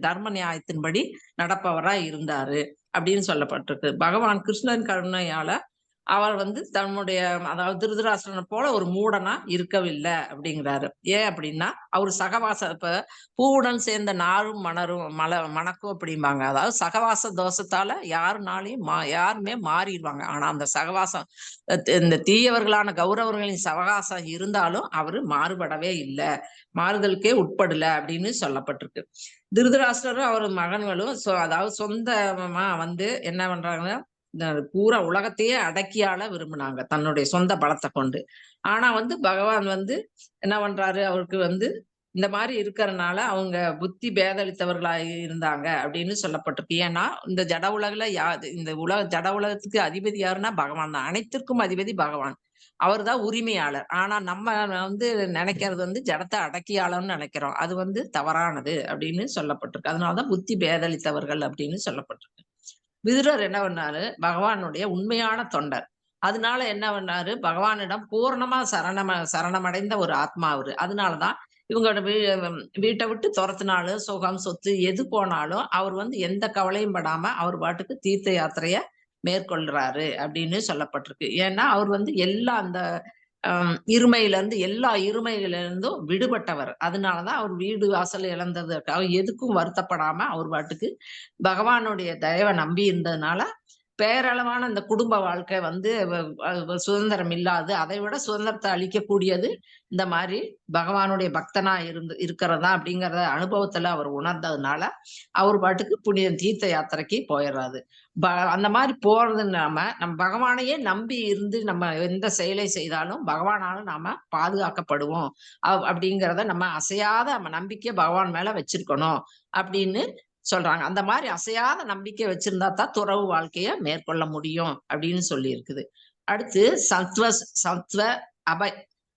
தர்ம நியாயத்தின்படி நடப்பவரா இருந்தாரு அப்படின்னு சொல்லப்பட்டிருக்கு. பகவான் கிருஷ்ணன் கருணையால அவர் தன்னுடைய அதாவது திருதராஷ்டிரனை போல ஒரு மூடனா இருக்கவில்லை அப்படிங்கிறாரு. ஏன் அப்படின்னா அவர் இப்ப பூவுடன் சேர்ந்த நாரும் மணக்கும் அப்படிம்பாங்க. அதாவது சகவாச தோஷத்தால யாருமே மாறிடுவாங்க. ஆனா அந்த சகவாசம் இந்த தீயவர்களான கௌரவர்களின் சகவாசம் இருந்தாலும் அவரு மாறுபடவே இல்லை, மாறுதலுக்கே உட்படல அப்படின்னு சொல்லப்பட்டிருக்கு. திருதராஷ்டிரரும் அவர் மகன்களும் அதாவது சொந்தமா என்ன பண்றாங்கன்னா பூரா உலகத்தையே அடக்கியால விரும்பினாங்க தன்னுடைய சொந்த பலத்தை கொண்டு. ஆனா பகவான் என்ன பண்றாரு, அவருக்கு இந்த மாதிரி இருக்கிறதுனால அவங்க புத்தி பேதளித்தவர்களா இருந்தாங்க அப்படின்னு சொல்லப்பட்டிருக்கு. ஏன்னா இந்த ஜட உலகில இந்த ஜட உலகத்துக்கு அதிபதி யாருன்னா பகவான் தான். அனைத்திற்கும் அதிபதி பகவான். அவர் தான் உரிமையாளர். ஆனா நம்ம நினைக்கிறது ஜடத்தை அடக்கியாளர்னு நினைக்கிறோம். அது தவறானது அப்படின்னு சொல்லப்பட்டிருக்கு. அதனாலதான் புத்தி பேதளித்தவர்கள் அப்படின்னு சொல்லப்பட்டிருக்கு. விதுரர் என்ன பண்ணாரு, பகவானுடைய உண்மையான தொண்டர். அதனால என்ன பண்ணாரு, பகவானிடம் பூர்ணமா சரணமடைந்த ஒரு ஆத்மா அவரு. அதனாலதான் இவங்களோட வீட்டை விட்டு துரத்தினாலும் சுகம் சொத்து எது போனாலும் அவர் எந்த கவலையும் படாம அவர் பாட்டுக்கு தீர்த்த யாத்திரைய மேற்கொள்றாரு அப்படின்னு சொல்லப்பட்டிருக்கு. ஏன்னா அவர் எல்லா அந்த எல்லா இருமையிலிருந்தும் விடுபட்டவர். அதனாலதான் அவர் வீடு வாசல் இழந்ததுக்காக எதுக்கும் வருத்தப்படாம அவர் பாட்டுக்கு பகவானுடைய தயவை நம்பி இருந்ததுனால பேரளவான இந்த குடும்ப வாழ்க்கை சுதந்திரம் இல்லாது அதை விட சுதந்திரத்தை அளிக்கக்கூடியது இந்த மாதிரி பகவானுடைய பக்தனா இருக்கிறதா அப்படிங்கறத அனுபவத்துல அவர் உணர்ந்ததுனால அவர் பாட்டுக்கு புனித தீர்த்த யாத்திரைக்கு போயிடுறாரு. அந்த மாதிரி போறது நம்ம பகவானையே நம்பி இருந்து நம்ம எந்த செயலை செய்தாலும் பகவானாலும் நாம பாதுகாக்கப்படுவோம் அப்படிங்கிறத நம்ம அசையாத நம்பிக்கை பகவான் மேல வச்சிருக்கணும் அப்படின்னு சொல்றாங்க. அந்த மாதிரி அசையாத நம்பிக்கை வச்சிருந்தா தான் துறவு வாழ்க்கைய மேற்கொள்ள முடியும் அப்படின்னு சொல்லி இருக்குது. அடுத்து சத்வ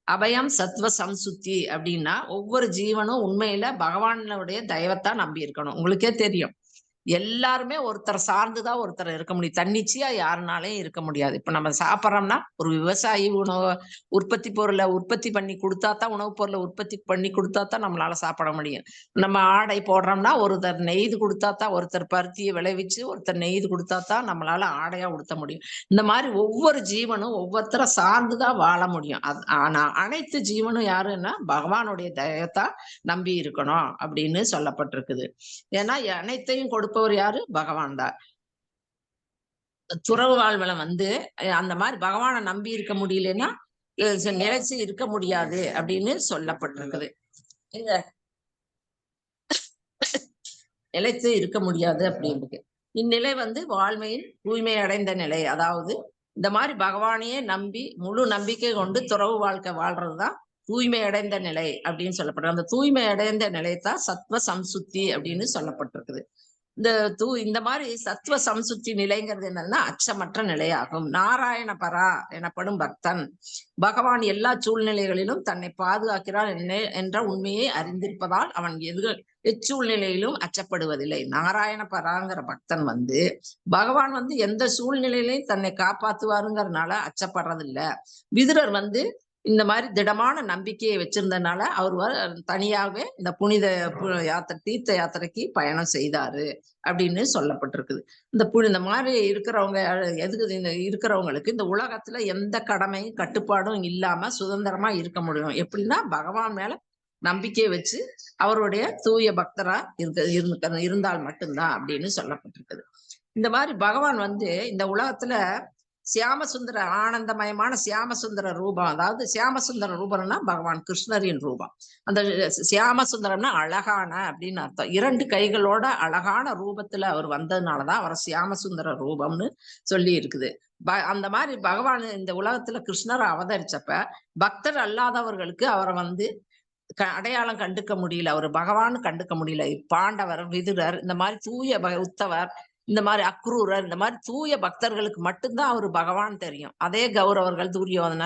அபயம் சத்வ சம்சுத்தி அப்படின்னா ஒவ்வொரு ஜீவனும் உண்மையில பகவானுடைய தயவத்தான் நம்பி இருக்கணும். உங்களுக்கே தெரியும், எல்லாருமே ஒருத்தர் சார்ந்துதான் ஒருத்தர் இருக்க முடியும். தன்னிச்சையா யாருனாலையும் இருக்க முடியாது. இப்ப நம்ம சாப்பிட்றோம்னா ஒரு விவசாயி உணவு உற்பத்தி பொருளை உற்பத்தி பண்ணி கொடுத்தாதான், உணவுப் பொருளை உற்பத்தி பண்ணி கொடுத்தாதான் நம்மளால சாப்பிட முடியும். நம்ம ஆடை போடுறோம்னா ஒருத்தர் நெய்து கொடுத்தாதான், ஒருத்தர் பருத்தியை விளைவிச்சு ஒருத்தர் நெய்து கொடுத்தாதான் நம்மளால ஆடையா உடுத்த முடியும். இந்த மாதிரி ஒவ்வொரு ஜீவனும் ஒவ்வொருத்தரை சார்ந்துதான் வாழ முடியும். ஆனா அனைத்து ஜீவனும் யாருன்னா பகவானுடைய தயத்தான் நம்பி இருக்கணும் அப்படின்னு சொல்லப்பட்டிருக்குது. ஏன்னா அனைத்தையும் கொடுப்பவர் யாரு? பகவான் தான். துறவு வாழ்வுல அந்த மாதிரி பகவானை நம்பி இருக்க முடியலன்னா நிலைச்சு இருக்க முடியாது அப்படின்னு சொல்லப்பட்டிருக்குது. இந்த நிலைத்து இருக்க முடியாது அப்படின்னு இந்நிலை வாழ்மையின் தூய்மை அடைந்த நிலை. அதாவது இந்த மாதிரி பகவானையே நம்பி முழு நம்பிக்கை கொண்டு துறவு வாழ்க்கை வாழ்றதுதான் தூய்மை அடைந்த நிலை அப்படின்னு சொல்லப்படுறது. அந்த தூய்மை அடைந்த நிலையத்தான் சத்வ சம்சுத்தி அப்படின்னு சொல்லப்பட்டிருக்குது. இந்த மாதிரி சத்வ சம்சுத்தி நிலைங்கிறது என்னன்னா அச்சமற்ற நிலையாகும். நாராயண பரா எனப்படும் பக்தன் பகவான் எல்லா சூழ்நிலைகளிலும் தன்னை பாதுகாக்கிறார் என்ற உண்மையை அறிந்திருப்பதால் அவன் எச்சூழ்நிலையிலும் அச்சப்படுவதில்லை. நாராயண பராங்கிற பக்தன் பகவான் எந்த சூழ்நிலையிலையும் தன்னை காப்பாத்துவாருங்கிறதுனால அச்சப்படுறதில்ல. விதுரர் இந்த மாதிரி திடமான நம்பிக்கையை வச்சிருந்ததுனால அவர் தனியாகவே இந்த புனித தீர்த்த யாத்திரைக்கு பயணம் செய்தாரு அப்படின்னு சொல்லப்பட்டிருக்குது. இந்த மாதிரி இருக்கிறவங்க இருக்கிறவங்களுக்கு இந்த உலகத்துல எந்த கடமையும் கட்டுப்பாடும் இல்லாம சுதந்திரமா இருக்க முடியும். எப்படின்னா பகவான் மேல நம்பிக்கையை வச்சு அவருடைய தூய பக்தரா இருந்தால் மட்டும்தான் அப்படின்னு சொல்லப்பட்டிருக்குது. இந்த மாதிரி பகவான் இந்த உலகத்துல சியாமசுந்தர ஆனந்தமயமான சியாமசுந்தர ரூபம், அதாவது சியாமசுந்தர ரூபம்னா பகவான் கிருஷ்ணரின் ரூபம். அந்த சியாமசுந்தரம்னா அழகான அப்படின்னு அர்த்தம். 2 கைகளோட அழகான ரூபத்துல அவர் வந்ததுனாலதான் அவர் சியாமசுந்தர ரூபம்னு சொல்லி இருக்குது. அந்த மாதிரி பகவான் இந்த உலகத்துல கிருஷ்ணரை அவதரிச்சப்ப பக்தர் அல்லாதவர்களுக்கு அவரை அடையாளம் கண்டுக்க முடியல, அவர் பகவான் கண்டுக்க முடியல. பாண்டவர், விதுரர், இந்த மாதிரி தூய உத்தவர், இந்த மாதிரி அக்ரூரர், இந்த மாதிரி தூய பக்தர்களுக்கு மட்டும்தான் அவர் பகவான் தெரியும். அதே கௌரவர்கள், துரியோதன,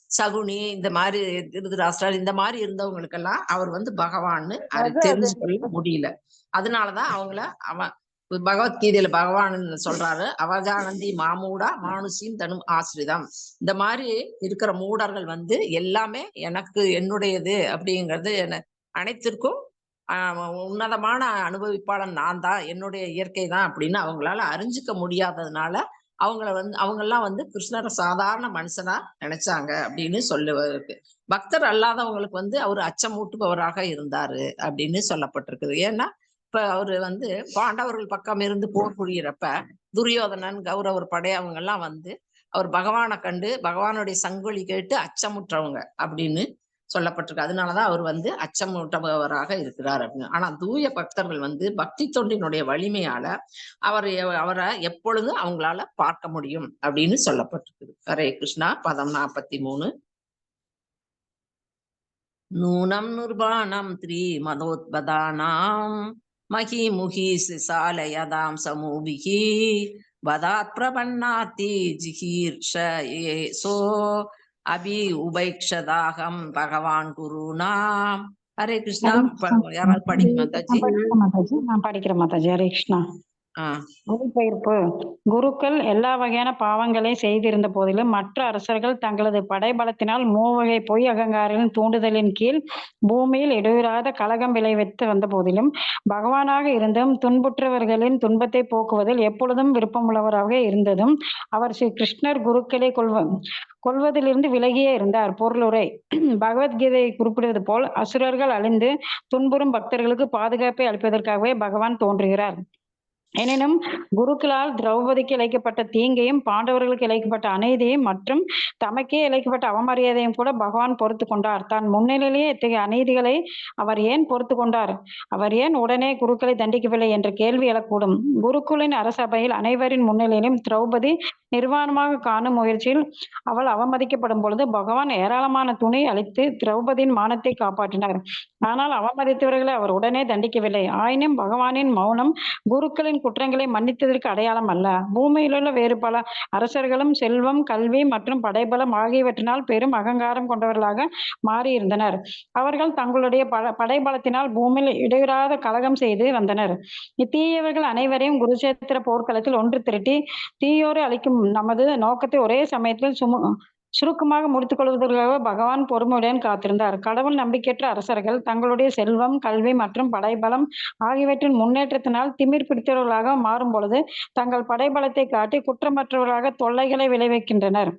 சகுனி, இந்த மாதிரி திருதராஷ்டிரர், இந்த மாதிரி இருந்தவங்களுக்கெல்லாம் அவர் பகவான்னு தெரிஞ்சு கொள்ள முடியல. அதனாலதான் அவங்கள பகவத்கீதையில பகவான் சொல்றாரு, அவஜானந்தி மாமூடா மானுஷின் தனும் ஆசிரிதம். இந்த மாதிரி இருக்கிற மூடர்கள் எல்லாமே எனக்கு என்னுடையது அப்படிங்கிறது அனைத்திற்கும் உன்னதமான அனுபவிப்பாளன் நான் தான், என்னுடைய இயற்கை தான் அப்படின்னு அவங்களால அறிஞ்சிக்க முடியாததுனால அவங்கெல்லாம் கிருஷ்ணரை சாதாரண மனுஷனா நினைச்சாங்க அப்படின்னு சொல்லுவதற்கு. பக்தர் அல்லாதவங்களுக்கு அவர் அச்சமூட்டுபவராக இருந்தாரு அப்படின்னு சொல்லப்பட்டிருக்குது. ஏன்னா இப்ப அவரு பாண்டவர்கள் பக்கம் இருந்து போர் புரியறப்ப துரியோதனன், கௌரவர் படை அவங்க எல்லாம் அவர் பகவானை கண்டு பகவானுடைய சங்கொலி கேட்டு அச்சமுற்றவங்க அப்படின்னு சொல்லப்பட்டிருக்கு. அதனாலதான் அவர் அச்சமூட்டவராக இருக்கிறார் அப்படின்னு. ஆனா தூய பக்தர்கள் பக்தி தொண்டினுடைய வலிமையால அவரை எப்பொழுதும் அவங்களால பார்க்க முடியும் அப்படின்னு சொல்லப்பட்டிருக்குது. ஹரே கிருஷ்ணா. பதம் 43. நூனம் நிர்வாணம் த்ரீ மதோத்பதானாம் மகி முகி சிசாலயதாம் சமூபிகி வதாத் பிரபன்னாதி ஜிஹீர்ஷ ஏசோ அபி உபைக்ஷதாகம் பகவான் குருநாம். ஹரே கிருஷ்ணா. யாராவது படிக்க மாதாஜி? நான் படிக்கிறேன் மாதாஜி. ஹரே கிருஷ்ணா. மொழிபெயர்ப்பு. குருக்கள் எல்லா வகையான பாவங்களையும் செய்திருந்த போதிலும் மற்ற அரசர்கள் தங்களது படைபலத்தினால் மூவகை பொய் அகங்காரின் தூண்டுதலின் கீழ் பூமியில் இடையூறாத கலகம் விளைவித்து வந்த போதிலும் பகவானாக இருந்தும் துன்புற்றவர்களின் துன்பத்தை போக்குவதில் எப்பொழுதும் விருப்பமுள்ளவராக இருந்ததும் அவர் ஸ்ரீ கிருஷ்ணர் குருக்களை கொள்வதிலிருந்து விலகியே இருந்தார். பொருளுரை. பகவத்கீதையை குறிப்பிடுவது போல் அசுரர்கள் அழிந்து துன்புறும் பக்தர்களுக்கு பாதுகாப்பை அளிப்பதற்காகவே பகவான் தோன்றுகிறார். எனினும் குருக்களால் திரௌபதிக்கு இழைக்கப்பட்ட தீங்கையும் பாண்டவர்களுக்கு இழைக்கப்பட்ட அநீதியையும் மற்றும் தமக்கே இழைக்கப்பட்ட அவமரியாதையும் கூட பகவான் பொறுத்து கொண்டார். தான் முன்னிலையிலேயே இத்தகைய அநீதிகளை அவர் ஏன் பொறுத்து கொண்டார்? அவர் ஏன் உடனே குருக்களை தண்டிக்கவில்லை என்ற கேள்வி எழக்கூடும். குருக்குலின் அரசபையில் அனைவரின் முன்னிலையிலும் திரௌபதி நிர்வாணமாக காணும் முயற்சியில் அவள் அவமதிக்கப்படும் பொழுது பகவான் ஏராளமான துணை அளித்து திரௌபதியின் மானத்தை காப்பாற்றினார். ஆனால் அவமதித்தவர்களை அவர் உடனே தண்டிக்கவில்லை. ஆயினும் பகவானின் மௌனம் குருக்களின் அர்ஜுனன் குற்றங்களை மன்னித்ததற்கு அடையாளம் அல்ல. பூமியிலுள்ள வேறு பல அரசர்களும் செல்வம், கல்வி மற்றும் படைபலம் ஆகியவற்றினால் பெரும் அகங்காரம் கொண்டவர்களாக மாறியிருந்தனர். அவர்கள் தங்களுடைய படைபலத்தினால் பூமியில் இடைவிடாத கலகம் செய்து வந்தனர். இத்தீயவர்கள் அனைவரையும் குருச்சேத்திர போர்க்களத்தில் ஒன்று திரட்டி தீயோரை அளிக்கும் நமது நோக்கத்தை ஒரே சமயத்தில் சுருக்கமாக முடித்துக் கொள்வதற்காக பகவான் பொறுமையுடன் காத்திருந்தார். கடவுள் நம்பிக்கையற்ற அரசர்கள் தங்களுடைய செல்வம், கல்வி மற்றும் படைபலம் ஆகியவற்றின் முன்னேற்றத்தினால் திமிர் பிடித்தவர்களாக மாறும் பொழுது தங்கள் படைபலத்தை காட்டி குற்றமற்றவர்களாக தொல்லைகளை விளைவிக்கின்றனர்.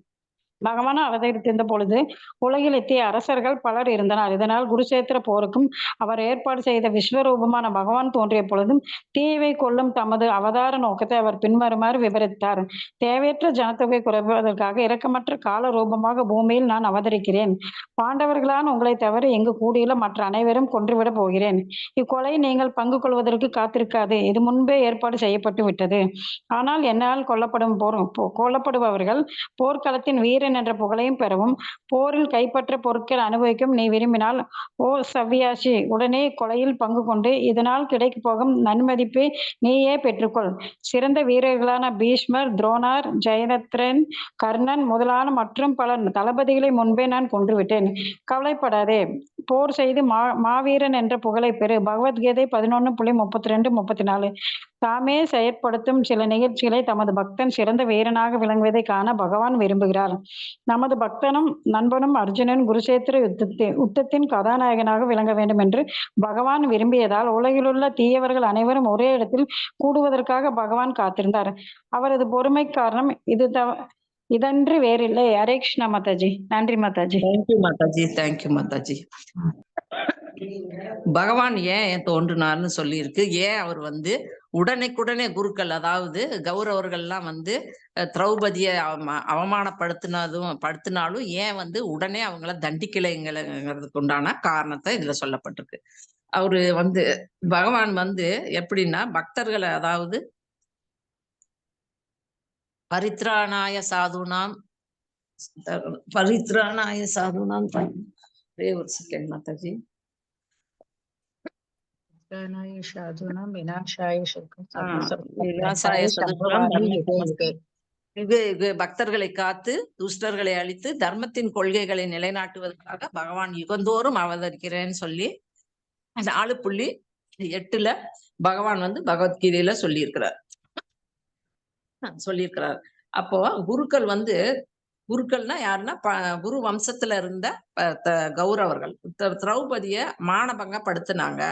பகவான் அவதரித்திருந்த பொழுது உலகில் இத்தகைய அரசர்கள் பலர் இருந்தனர். இதனால் குருச்சேத்திர போருக்கும் அவர் ஏற்பாடு செய்த விஸ்வரூபமான பகவான் தோன்றிய பொழுதும் தீயவை கொள்ளும் தமது அவதார நோக்கத்தை அவர் பின்வருமாறு விவரித்தார். தேவையற்ற ஜனத்தொகை குறைப்பதற்காக இரக்கமற்ற கால ரூபமாக பூமியில் நான் அவதரிக்கிறேன். பாண்டவர்களான உங்களை தவிர இங்கு கூடியுள்ள மற்ற அனைவரும் கொன்றுவிட போகிறேன். இக்கொலை நீங்கள் பங்கு கொள்வதற்கு காத்திருக்காது. இது முன்பே ஏற்பாடு செய்யப்பட்டு விட்டது. ஆனால் என்னால் கொல்லப்படுபவர்கள் போர்க்களத்தின் வீரன் என்ற புகழையும் பெறவும் போரில் கைப்பற்ற பொருட்கள் அனுபவிக்கும் நீ விரும்பினால் ஓ சவ்யாசி உடனே கொலையில் பங்கு கொண்டு இதனால் கிடைக்க போகும் நன்மதிப்பை நீயே பெற்றுக்கொள். சிறந்த வீரர்களான பீஷ்மர், துரோணர், ஜெயத்ரன், கர்ணன் முதலான மற்றும் பல தளபதிகளை முன்பே நான் கொன்றுவிட்டேன். கவலைப்படாதே, போர் செய்து மாவீரன் என்ற புகழை பெறு. பகவத்கீதை 11.32-34. தாமே செயற்படுத்தும் சில நிகழ்ச்சிகளை தமது பக்தன் சிறந்த வீரனாக விளங்குவதை காண பகவான் விரும்புகிறார். நமது பக்தனும் நண்பனும் அர்ஜுனன் குருச்சேத்திர யுத்தத்தின் கதாநாயகனாக விளங்க வேண்டும் என்று பகவான் விரும்பியதால் உலகிலுள்ள தீயவர்கள் அனைவரும் ஒரே இடத்தில் கூடுவதற்காக பகவான் காத்திருந்தார். அவரது பொறுமை காரணம் இதன்று வேறில்லை. ஹரே கிருஷ்ணா மாதாஜி. நன்றி மாதாஜி. தேங்க்யூ மாதாஜி. தேங்க்யூ மாதாஜி. பகவான் ஏன் தோன்றினார்னு சொல்லி இருக்கு. ஏன் அவர் உடனே குருக்கள், அதாவது கௌரவர்கள்லாம் திரௌபதியை அவமானப்படுத்தினாலும் ஏன் உடனே அவங்கள தண்டிக்கலைங்கிறதுக்கு உண்டான காரணத்தை இதுல சொல்லப்பட்டிருக்கு. அவரு பகவான் எப்படின்னா பக்தர்களை, அதாவது பரித்ராணாய சாதுனாம் ஒரு செகண்ட் மாதாஜி. பக்தர்களை காத்து துஷ்டர்களை அழித்து தர்மத்தின் கொள்கைகளை நிலைநாட்டுவதற்காக பகவான் யுகந்தோறும் அவதரிக்கிறேன்னு சொல்லி 4.8 பகவான் பகவத்கீதையில சொல்லியிருக்கிறார். அப்போ குருக்கள்னா யாருன்னா குரு வம்சத்துல இருந்த கௌரவர்கள் திரௌபதிய மானபங்கப்படுத்தினாங்க.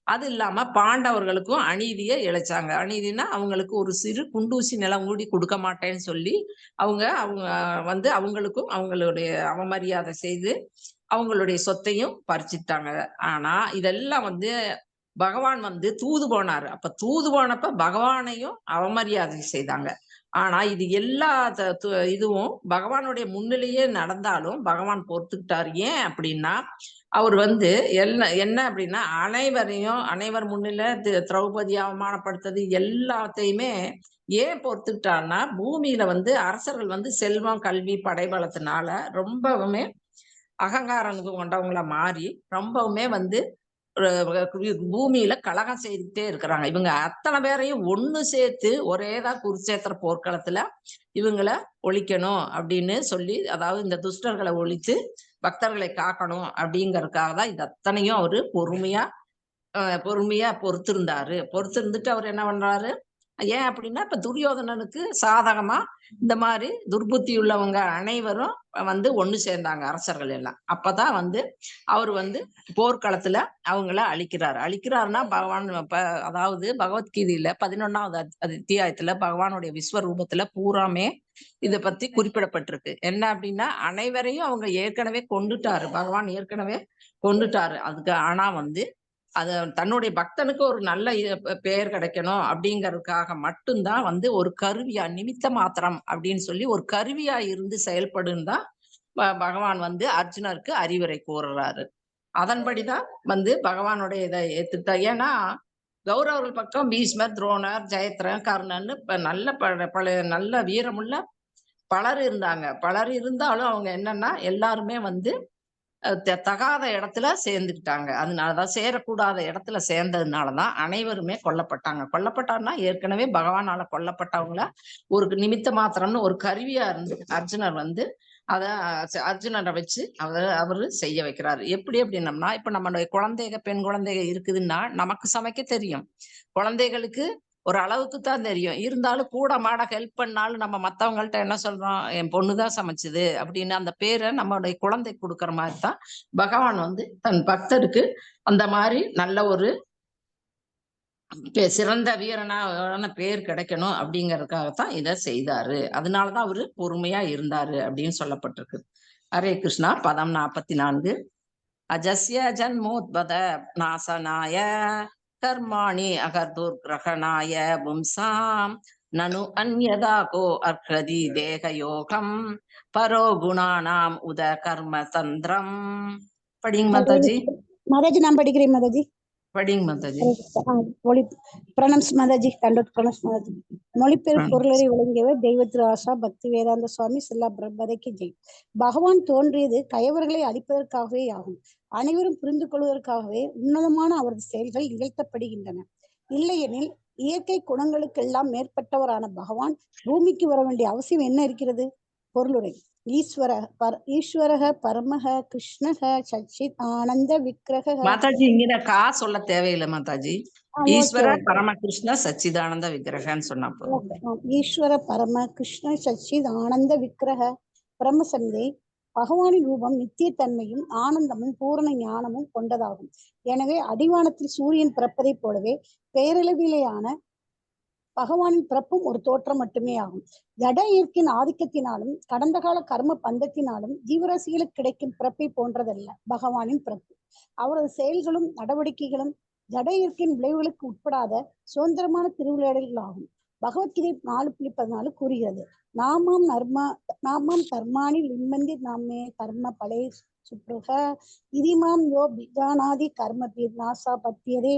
அது இல்லாம பாண்டவர்களுக்கும் அநீதியை இழைச்சாங்க. அநீதினா அவங்களுக்கு ஒரு சிறு குண்டூசி நிலம் கூடி கொடுக்க மாட்டேன்னு சொல்லி அவங்க அவங்களுக்கும் அவங்களுடைய அவமரியாதை செய்து அவங்களுடைய சொத்தையும் பறிச்சுட்டாங்க. ஆனா இதெல்லாம் பகவான் தூது போனாரு. அப்ப தூது போனப்ப பகவானையும் அவமரியாதை செய்தாங்க. ஆனா இது எல்லா இதுவும் பகவானுடைய முன்னிலையே நடந்தாலும் பகவான் பொறுத்துக்கிட்டார். ஏன் அப்படின்னா அவர் என்ன அப்படின்னா அனைவர் முன்னிலை திரௌபதி அவமானப்படுத்தது எல்லாத்தையுமே ஏன் பொறுத்துக்கிட்டார்னா பூமியில அரசர்கள் செல்வம், கல்வி, படைபலத்தினால ரொம்பவுமே அகங்காரம் கொண்டவங்கள மாறி ரொம்பவுமே பூமியில கலகம் செய்துட்டே இருக்கிறாங்க. இவங்க அத்தனை பேரையும் ஒண்ணு சேர்த்து ஒரேதான் குருச்சேத்திர போர்க்களத்துல இவங்களை ஒழிக்கணும் அப்படின்னு சொல்லி, அதாவது இந்த துஷ்டர்களை ஒழித்து பக்தர்களை காக்கணும் அப்படிங்கறதுக்காக தான் இது அத்தனையும் அவரு பொறுமையா பொறுத்திருந்துட்டு அவர் என்ன பண்றாரு, ஏன் அப்படின்னா இப்ப துரியோதனனுக்கு சாதகமா இந்த மாதிரி துர்புத்தி உள்ளவங்க அனைவரும் ஒண்ணு சேர்ந்தாங்க, அரசர்கள் எல்லாம். அப்பதான் அவர் போர்க்களத்துல அவங்கள அழிக்கிறாருன்னா பகவான் அதாவது பகவத்கீதையில 11வது அத்தியாயத்துல பகவானுடைய விஸ்வரூபத்துல பூராமே இத பத்தி குறிப்பிடப்பட்டிருக்கு. என்ன அப்படின்னா அனைவரையும் அவங்க ஏற்கனவே கொண்டுட்டாரு, பகவான் ஏற்கனவே கொண்டுட்டாரு. அதுக்கு ஆனா அது தன்னுடைய பக்தனுக்கு ஒரு நல்ல பெயர் கிடைக்கணும் அப்படிங்கறதுக்காக மட்டும்தான் ஒரு கருவியா, நிமித்த மாத்திரம் அப்படின்னு சொல்லி ஒரு கருவியா இருந்து செயல்படும் தான் பகவான் அர்ஜுனருக்கு அறிவுரை கூறுறாரு. அதன்படிதான் பகவானுடைய இதை ஏத்துட்டா. ஏன்னா கௌரவர்கள் பக்கம் பீஷ்மர், துரோணர், ஜெயத்ரன், கர்ணன் நல்ல வீரமுள்ள பலர் இருந்தாங்க. பலர் இருந்தாலும் அவங்க என்னன்னா எல்லாருமே தகாத இடத்துல சேர்ந்துக்கிட்டாங்க. அதனாலதான் சேரக்கூடாத இடத்துல சேர்ந்ததுனாலதான் அனைவருமே கொல்லப்பட்டாங்க. கொல்லப்பட்டார்னா ஏற்கனவே பகவானால கொல்லப்பட்டவங்கள ஒரு நிமித்த மாத்திரம்னு ஒரு கருவியா இருந்து அர்ஜுனர் வந்து அத அர்ஜுனரை வச்சு அவரு செய்ய வைக்கிறாரு. எப்படி அப்படின்னம்னா, இப்ப நம்மளுடைய குழந்தைக பெண் குழந்தைக இருக்குதுன்னா நமக்கு சமைக்க தெரியும். குழந்தைகளுக்கு ஒரு அளவுக்கு தான் தெரியும். இருந்தாலும் கூட மாட ஹெல்ப் பண்ணாலும் நம்ம மத்தவங்கள்ட்ட என்ன சொல்றோம், என் பொண்ணுதான் சமைச்சது அப்படின்னு அந்த பேரை நம்மளுடைய குழந்தை கொடுக்கற மாதிரி தான் பகவான் வந்து தன் பக்தருக்கு அந்த மாதிரி நல்ல ஒரு சிறந்த வீரனான பேர் கிடைக்கணும் அப்படிங்கறதுக்காகத்தான் இதை செய்தாரு. அதனாலதான் அவரு பொறுமையா இருந்தாரு அப்படின்னு சொல்லப்பட்டிருக்கு. ஹரே கிருஷ்ணா. பதம் 44. அஜஸ்ய ஜன்மோத்பத நாசனாய கர்மாணி அகர்துர் கிரகணாய பும்சாம் நனு அந்யதா கோ அர்ஹதி தேகயோகம் பரோ குணானாம் உத கர்ம தந்திரம். படிங்க மாதாஜி. மாதாஜி நான் படிக்கிறேன் மாதாஜி. படிங்க மாதாஜி. பிரணம்ஸ் மாதாஜி. கண்டோட் பிரணம்ஸ் மாதாஜி. மொழிபெயர் பொருளரை விளங்கியவர் தெய்வ திரு ஆசா பக்தி வேதாந்த சுவாமி சில்லா பிரபதைக்கு ஜெய். பகவான் தோன்றியது கயவர்களை அழிப்பதற்காகவே ஆகும். அனைவரும் புரிந்து கொள்வதற்காகவே உன்னதமான அவரது செயல்கள் நிகழ்த்தப்படுகின்றன. இல்லையெனில் இயற்கை குணங்களுக்கெல்லாம் மேற்பட்டவரான பகவான் பூமிக்கு வர வேண்டிய அவசியம் என்ன இருக்கிறது? பொருளுரை. ஈஸ்வரக பரமக கிருஷ்ணக சச்சித் ஆனந்த விக்கிரக. மாதாஜி இங்க கா சொல்ல தேவையில்லை மாதாஜி. ஈஸ்வர பரம கிருஷ்ண சச்சிதானந்த விக்கிரகன்னு சொன்னா போதும். ஈஸ்வர பரம கிருஷ்ண சச்சித் ஆனந்த விக்கிரக பிரம்மசந்தை. பகவானின் ரூபம் நித்திய தன்மையும் ஆனந்தமும் பூரண ஞானமும் கொண்டதாகும். எனவே அடிவானத்தில் சூரியன் பிறப்பதை போலவே பேரளவிலேயான பகவானின் பிறப்பும் ஒரு தோற்றம் மட்டுமே ஆகும். ஜட இயற்கையின் ஆதிக்கத்தினாலும் கடந்த கால கர்ம பந்தத்தினாலும் ஜீவராசிகளுக்கு கிடைக்கும் பிறப்பை போன்றதல்ல பகவானின் பிறப்பு. அவரது செயல்களும் நடவடிக்கைகளும் ஜட இயற்கையின் விளைவுகளுக்கு உட்படாத சுதந்திரமான திருவிளையாடல்கள் ஆகும். பகவத்கீதை 4:14 கூறுகிறது, நாமாம் கர்மாணி லிம்மந்தி நாமே கர்ம பலே சுப்ருக இதிமாம் யோ பிஜானாதி கர்ம நாசா பத்தியதே.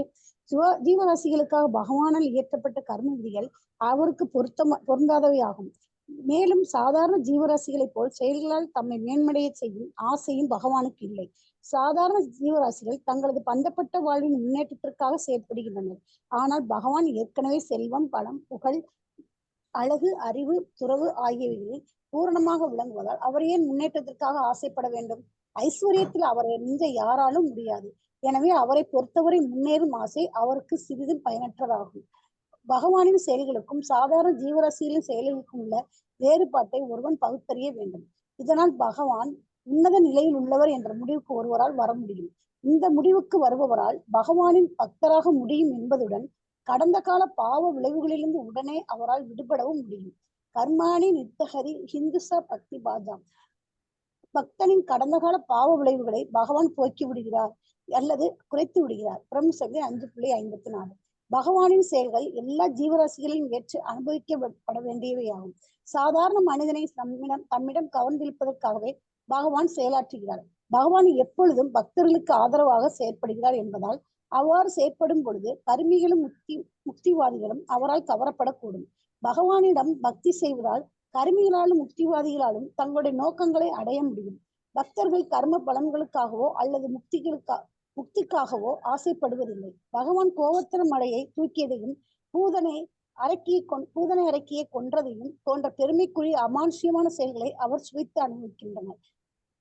ஜீவராசிகளுக்காக பகவானால் இயற்றப்பட்ட கர்ம விதிகள் அவருக்கு பொருந்தாதவை ஆகும். மேலும் சாதாரண ஜீவராசிகளை போல் செயல்களால் தம்மை மேன்மடைய செய்யும் ஆசையும் பகவானுக்கு இல்லை. சாதாரண ஜீவராசிகள் தங்களது பந்தப்பட்ட வாழ்வின் முன்னேற்றத்திற்காக செயற்படுகின்றனர். ஆனால் பகவான் ஏற்கனவே செல்வம், பலம், புகழ், அழகு, அறிவு, துறவு ஆகியவைகளில் பூரணமாக விளங்குவதால் அவர் ஏன் முன்னேற்றத்திற்காக ஆசைப்பட வேண்டும்? ஐஸ்வர்யத்தில் அவரை மிஞ்ச யாராலும் முடியாது. எனவே அவரை பொறுத்தவரை முன்னேறும் ஆசை அவருக்கு சிறிதும் பயனற்றதாகும். பகவானின் செயல்களுக்கும் சாதாரண ஜீவராசிகளின் செயல்களுக்கும் உள்ள வேறுபாட்டை ஒருவன் பகுத்தறிய வேண்டும். இதனால் பகவான் உன்னத நிலையில் உள்ளவர் என்ற முடிவுக்கு ஒருவரால் வர முடியும். இந்த முடிவுக்கு வருபவரால் பகவானின் பக்தராக முடியும் என்பதுடன் கடந்த கால பாவ விளைவுகளிலிருந்து உடனே அவரால் விடுபடவும் முடியும். கர்மாணி நித்தஹரி ஹிந்துசா பக்தி பாஜாம். பக்தனின் கடந்த கால பாவ விளைவுகளை பகவான் போக்கி விடுகிறார் அல்லது குறைத்து விடுகிறார். பிரம்மசங்கை 5.54. பகவானின் செயல்கள் எல்லா ஜீவராசிகளையும் ஏற்று அனுபவிக்கப்பட வேண்டியவையாகும். சாதாரண மனிதனை தம்மிடம் கவர்ந்திருப்பதற்காகவே பகவான் செயலாற்றுகிறார். பகவான் எப்பொழுதும் பக்தர்களுக்கு ஆதரவாக செயற்படுகிறார் என்பதால் அவ்வாறு செயற்படும் பொழுது கர்மிகளும் முக்திவாதிகளும் அவரால் கவரப்படக்கூடும். பகவானிடம் பக்தி செய்வதால் கர்மிகளாலும் முக்திவாதிகளாலும் தங்களுடைய நோக்கங்களை அடைய முடியும். பக்தர்கள் கர்ம பலன்களுக்காகவோ அல்லது முக்திக்காகவோ ஆசைப்படுவதில்லை. பகவான் கோவர்த்தன மலையை தூக்கியதையும் பூதனை அரக்கியை கொன்றதையும் போன்ற பெருமைக்குரிய அமானுஷ்யமான செயல்களை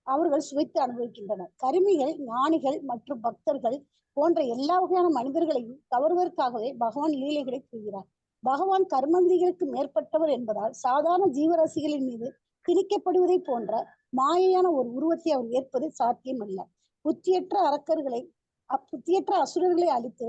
அவர்கள் சுவைத்து அனுபவிக்கின்றனர். கருமிகள், ஞானிகள் மற்றும் பக்தர்கள் போன்ற எல்லா வகையான மனிதர்களையும் கவர்வதற்காகவே பகவான் லீலைகளை புரிகிறார். பகவான் கர்ம விதிகளுக்கு மேற்பட்டவர் என்பதால் சாதாரண ஜீவராசிகளின் மீது திணிக்கப்படுவதை போன்ற மாயையான ஒரு உருவத்தை அவர் ஏற்பது சாத்தியம் அல்ல. புத்தியற்ற அசுரர்களை அழித்து